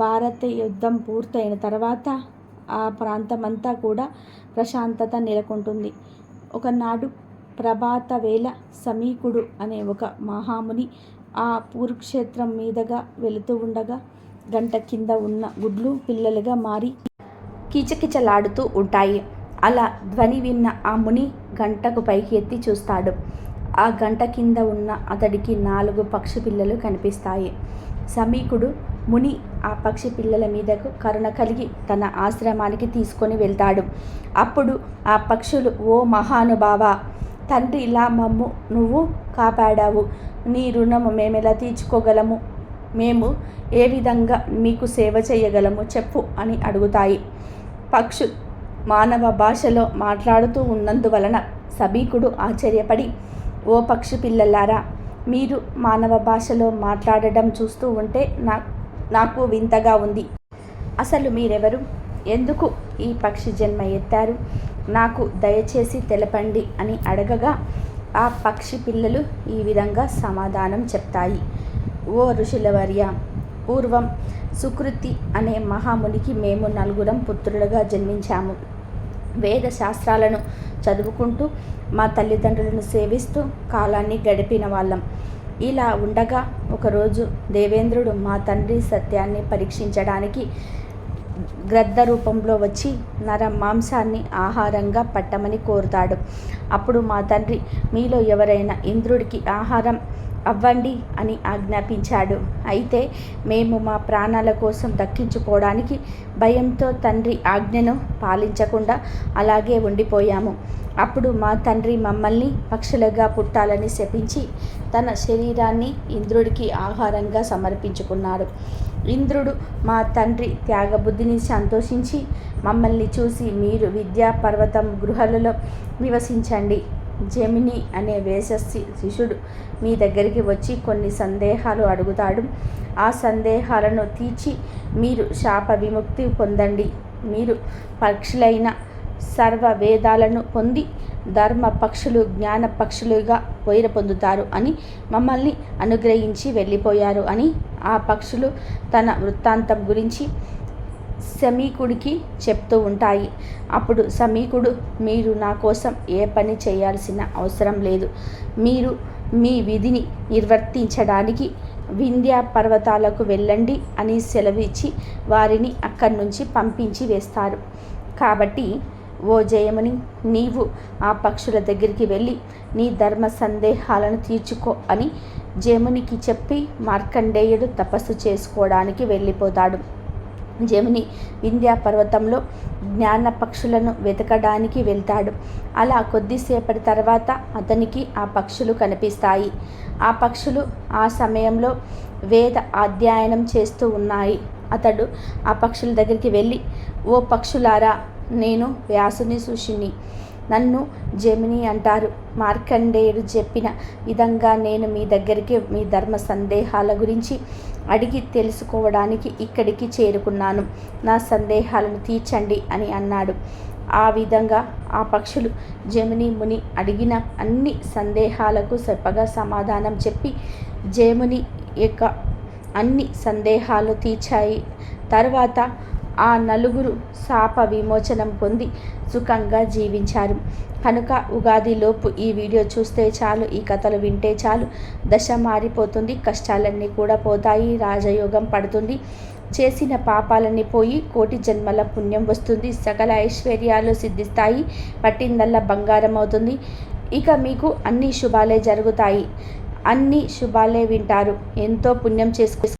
A: భారత యుద్ధం పూర్తయిన తర్వాత ఆ ప్రాంతమంతా కూడా ప్రశాంతత నెలకొంటుంది. ఒకనాడు ప్రభాత వేళ సమీకుడు అనే ఒక మహాముని ఆ కురుక్షేత్రం మీదుగా వెళుతూ ఉండగా గంట కింద ఉన్న గుడ్లు పిల్లలుగా మారి కిచకిచలాడుతూ ఉంటాయి. అలా ధ్వని విన్న ఆ ముని గంటకు పైకి ఎత్తి చూస్తాడు. ఆ గంట కింద ఉన్న అతడికి 4 పక్షి పిల్లలు కనిపిస్తాయి. సమీకుడు ముని ఆ పక్షి పిల్లల మీదకు కరుణ కలిగి తన ఆశ్రమానికి తీసుకొని వెళ్తాడు. అప్పుడు ఆ పక్షులు, ఓ మహానుభావా, తండ్రి ఇలా మమ్ము నువ్వు కాపాడావు, నీ రుణము మేమెలా తీర్చుకోగలము, మేము ఏ విధంగా మీకు సేవ చేయగలము చెప్పు అని అడుగుతాయి. పక్షులు మానవ భాషలో మాట్లాడుతూ ఉన్నందువలన సమీకుడు ఆశ్చర్యపడి, ఓ పక్షి పిల్లలారా, మీరు మానవ భాషలో మాట్లాడడం చూస్తూ ఉంటే నాకు వింతగా ఉంది. అసలు మీరెవరు, ఎందుకు ఈ పక్షి జన్మ ఎత్తారు, నాకు దయచేసి తెలపండి అని అడగగా ఆ పక్షి పిల్లలు ఈ విధంగా సమాధానం చెప్తాయి. ఓ ఋషులవర్య, పూర్వం సుకృతి అనే మహామునికి మేము 4 పుత్రులుగా జన్మించాము. వేద శాస్త్రాలను చదువుకుంటూ మా తల్లిదండ్రులను సేవిస్తూ కాలాన్ని గడిపిన వాళ్ళం. ఇలా ఉండగా ఒకరోజు దేవేంద్రుడు మా తండ్రి సత్యాన్ని పరీక్షించడానికి గ్రద్ద రూపంలో వచ్చి నర మాంసాన్ని ఆహారంగా పట్టమని కోరుతాడు. అప్పుడు మా తండ్రి, మీలో ఎవరైనా ఇంద్రుడికి ఆహారం అవ్వండి అని ఆజ్ఞాపించాడు. అయితే మేము మా ప్రాణాల కోసం దక్కించుకోవడానికి భయంతో తండ్రి ఆజ్ఞను పాలించకుండా అలాగే ఉండిపోయాము. అప్పుడు మా తండ్రి మమ్మల్ని పక్షులుగా పుట్టాలని శపించి తన శరీరాన్ని ఇంద్రుడికి ఆహారంగా సమర్పించుకున్నాడు. ఇంద్రుడు మా తండ్రి త్యాగబుద్ధిని సంతోషించి మమ్మల్ని చూసి, మీరు విద్యా పర్వతం గృహాలలో నివసించండి. జెమిని అనే వేషస్థి శిష్యుడు మీ దగ్గరికి వచ్చి కొన్ని సందేహాలు అడుగుతాడు. ఆ సందేహాలను తీర్చి మీరు శాప విముక్తి పొందండి. మీరు పక్షులైన సర్వ వేదాలను పొంది ధర్మ పక్షులు జ్ఞాన పక్షులుగా పొందుతారు అని మమ్మల్ని అనుగ్రహించి వెళ్ళిపోయారు అని ఆ పక్షులు తన వృత్తాంతం గురించి సమీకుడికి చెప్తూ ఉంటాయి. అప్పుడు సమీకుడు, మీరు నా కోసం ఏ పని చేయాల్సిన అవసరం లేదు. మీరు మీ విధిని నిర్వర్తించడానికి వింధ్యా పర్వతాలకు వెళ్ళండి అని సెలవిచ్చి వారిని అక్కడి నుంచి పంపించి వేస్తారు. కాబట్టి ఓ జయముని, నీవు ఆ పక్షుల దగ్గరికి వెళ్ళి నీ ధర్మ సందేహాలను తీర్చుకో అని జమునికి చెప్పి మార్కండేయుడు తపస్సు చేసుకోవడానికి వెళ్ళిపోతాడు. జముని వింధ్యా పర్వతంలో జ్ఞాన పక్షులను వెతకడానికి వెళ్తాడు. అలా కొద్దిసేపటి తర్వాత అతనికి ఆ పక్షులు కనిపిస్తాయి. ఆ పక్షులు ఆ సమయంలో వేద అధ్యయనం చేస్తూ ఉన్నాయి. అతడు ఆ పక్షుల దగ్గరికి వెళ్ళి, ఓ పక్షులారా, నేను వ్యాసుని శిష్యుని, నన్ను జెమిని అంటారు. మార్కండేయుడు చెప్పిన విధంగా నేను మీ దగ్గరికి మీ ధర్మ సందేహాల గురించి అడిగి తెలుసుకోవడానికి ఇక్కడికి చేరుకున్నాను. నా సందేహాలను తీర్చండి అని అన్నాడు. ఆ విధంగా ఆ పక్షులు జెమిని ముని అడిగిన అన్ని సందేహాలకు చెప్పగా సమాధానం చెప్పి జెమిని యొక్క అన్ని సందేహాలు తీర్చాయి. తర్వాత ఆ 4 శాప విమోచనం పొంది సుఖంగా జీవించారు. కనుక ఉగాదిలోపు ఈ వీడియో చూస్తే చాలు, ఈ కథలు వింటే చాలు, దశ మారిపోతుంది, కష్టాలన్నీ కూడా పోతాయి, రాజయోగం పడుతుంది, చేసిన పాపాలన్నీ పోయి కోటి జన్మల పుణ్యం వస్తుంది, సకల ఐశ్వర్యాలు సిద్ధిస్తాయి, పట్టిందల్లా బంగారం అవుతుంది. ఇక మీకు అన్ని శుభాలే జరుగుతాయి, అన్ని శుభాలే వింటారు, ఎంతో పుణ్యం చేసుకు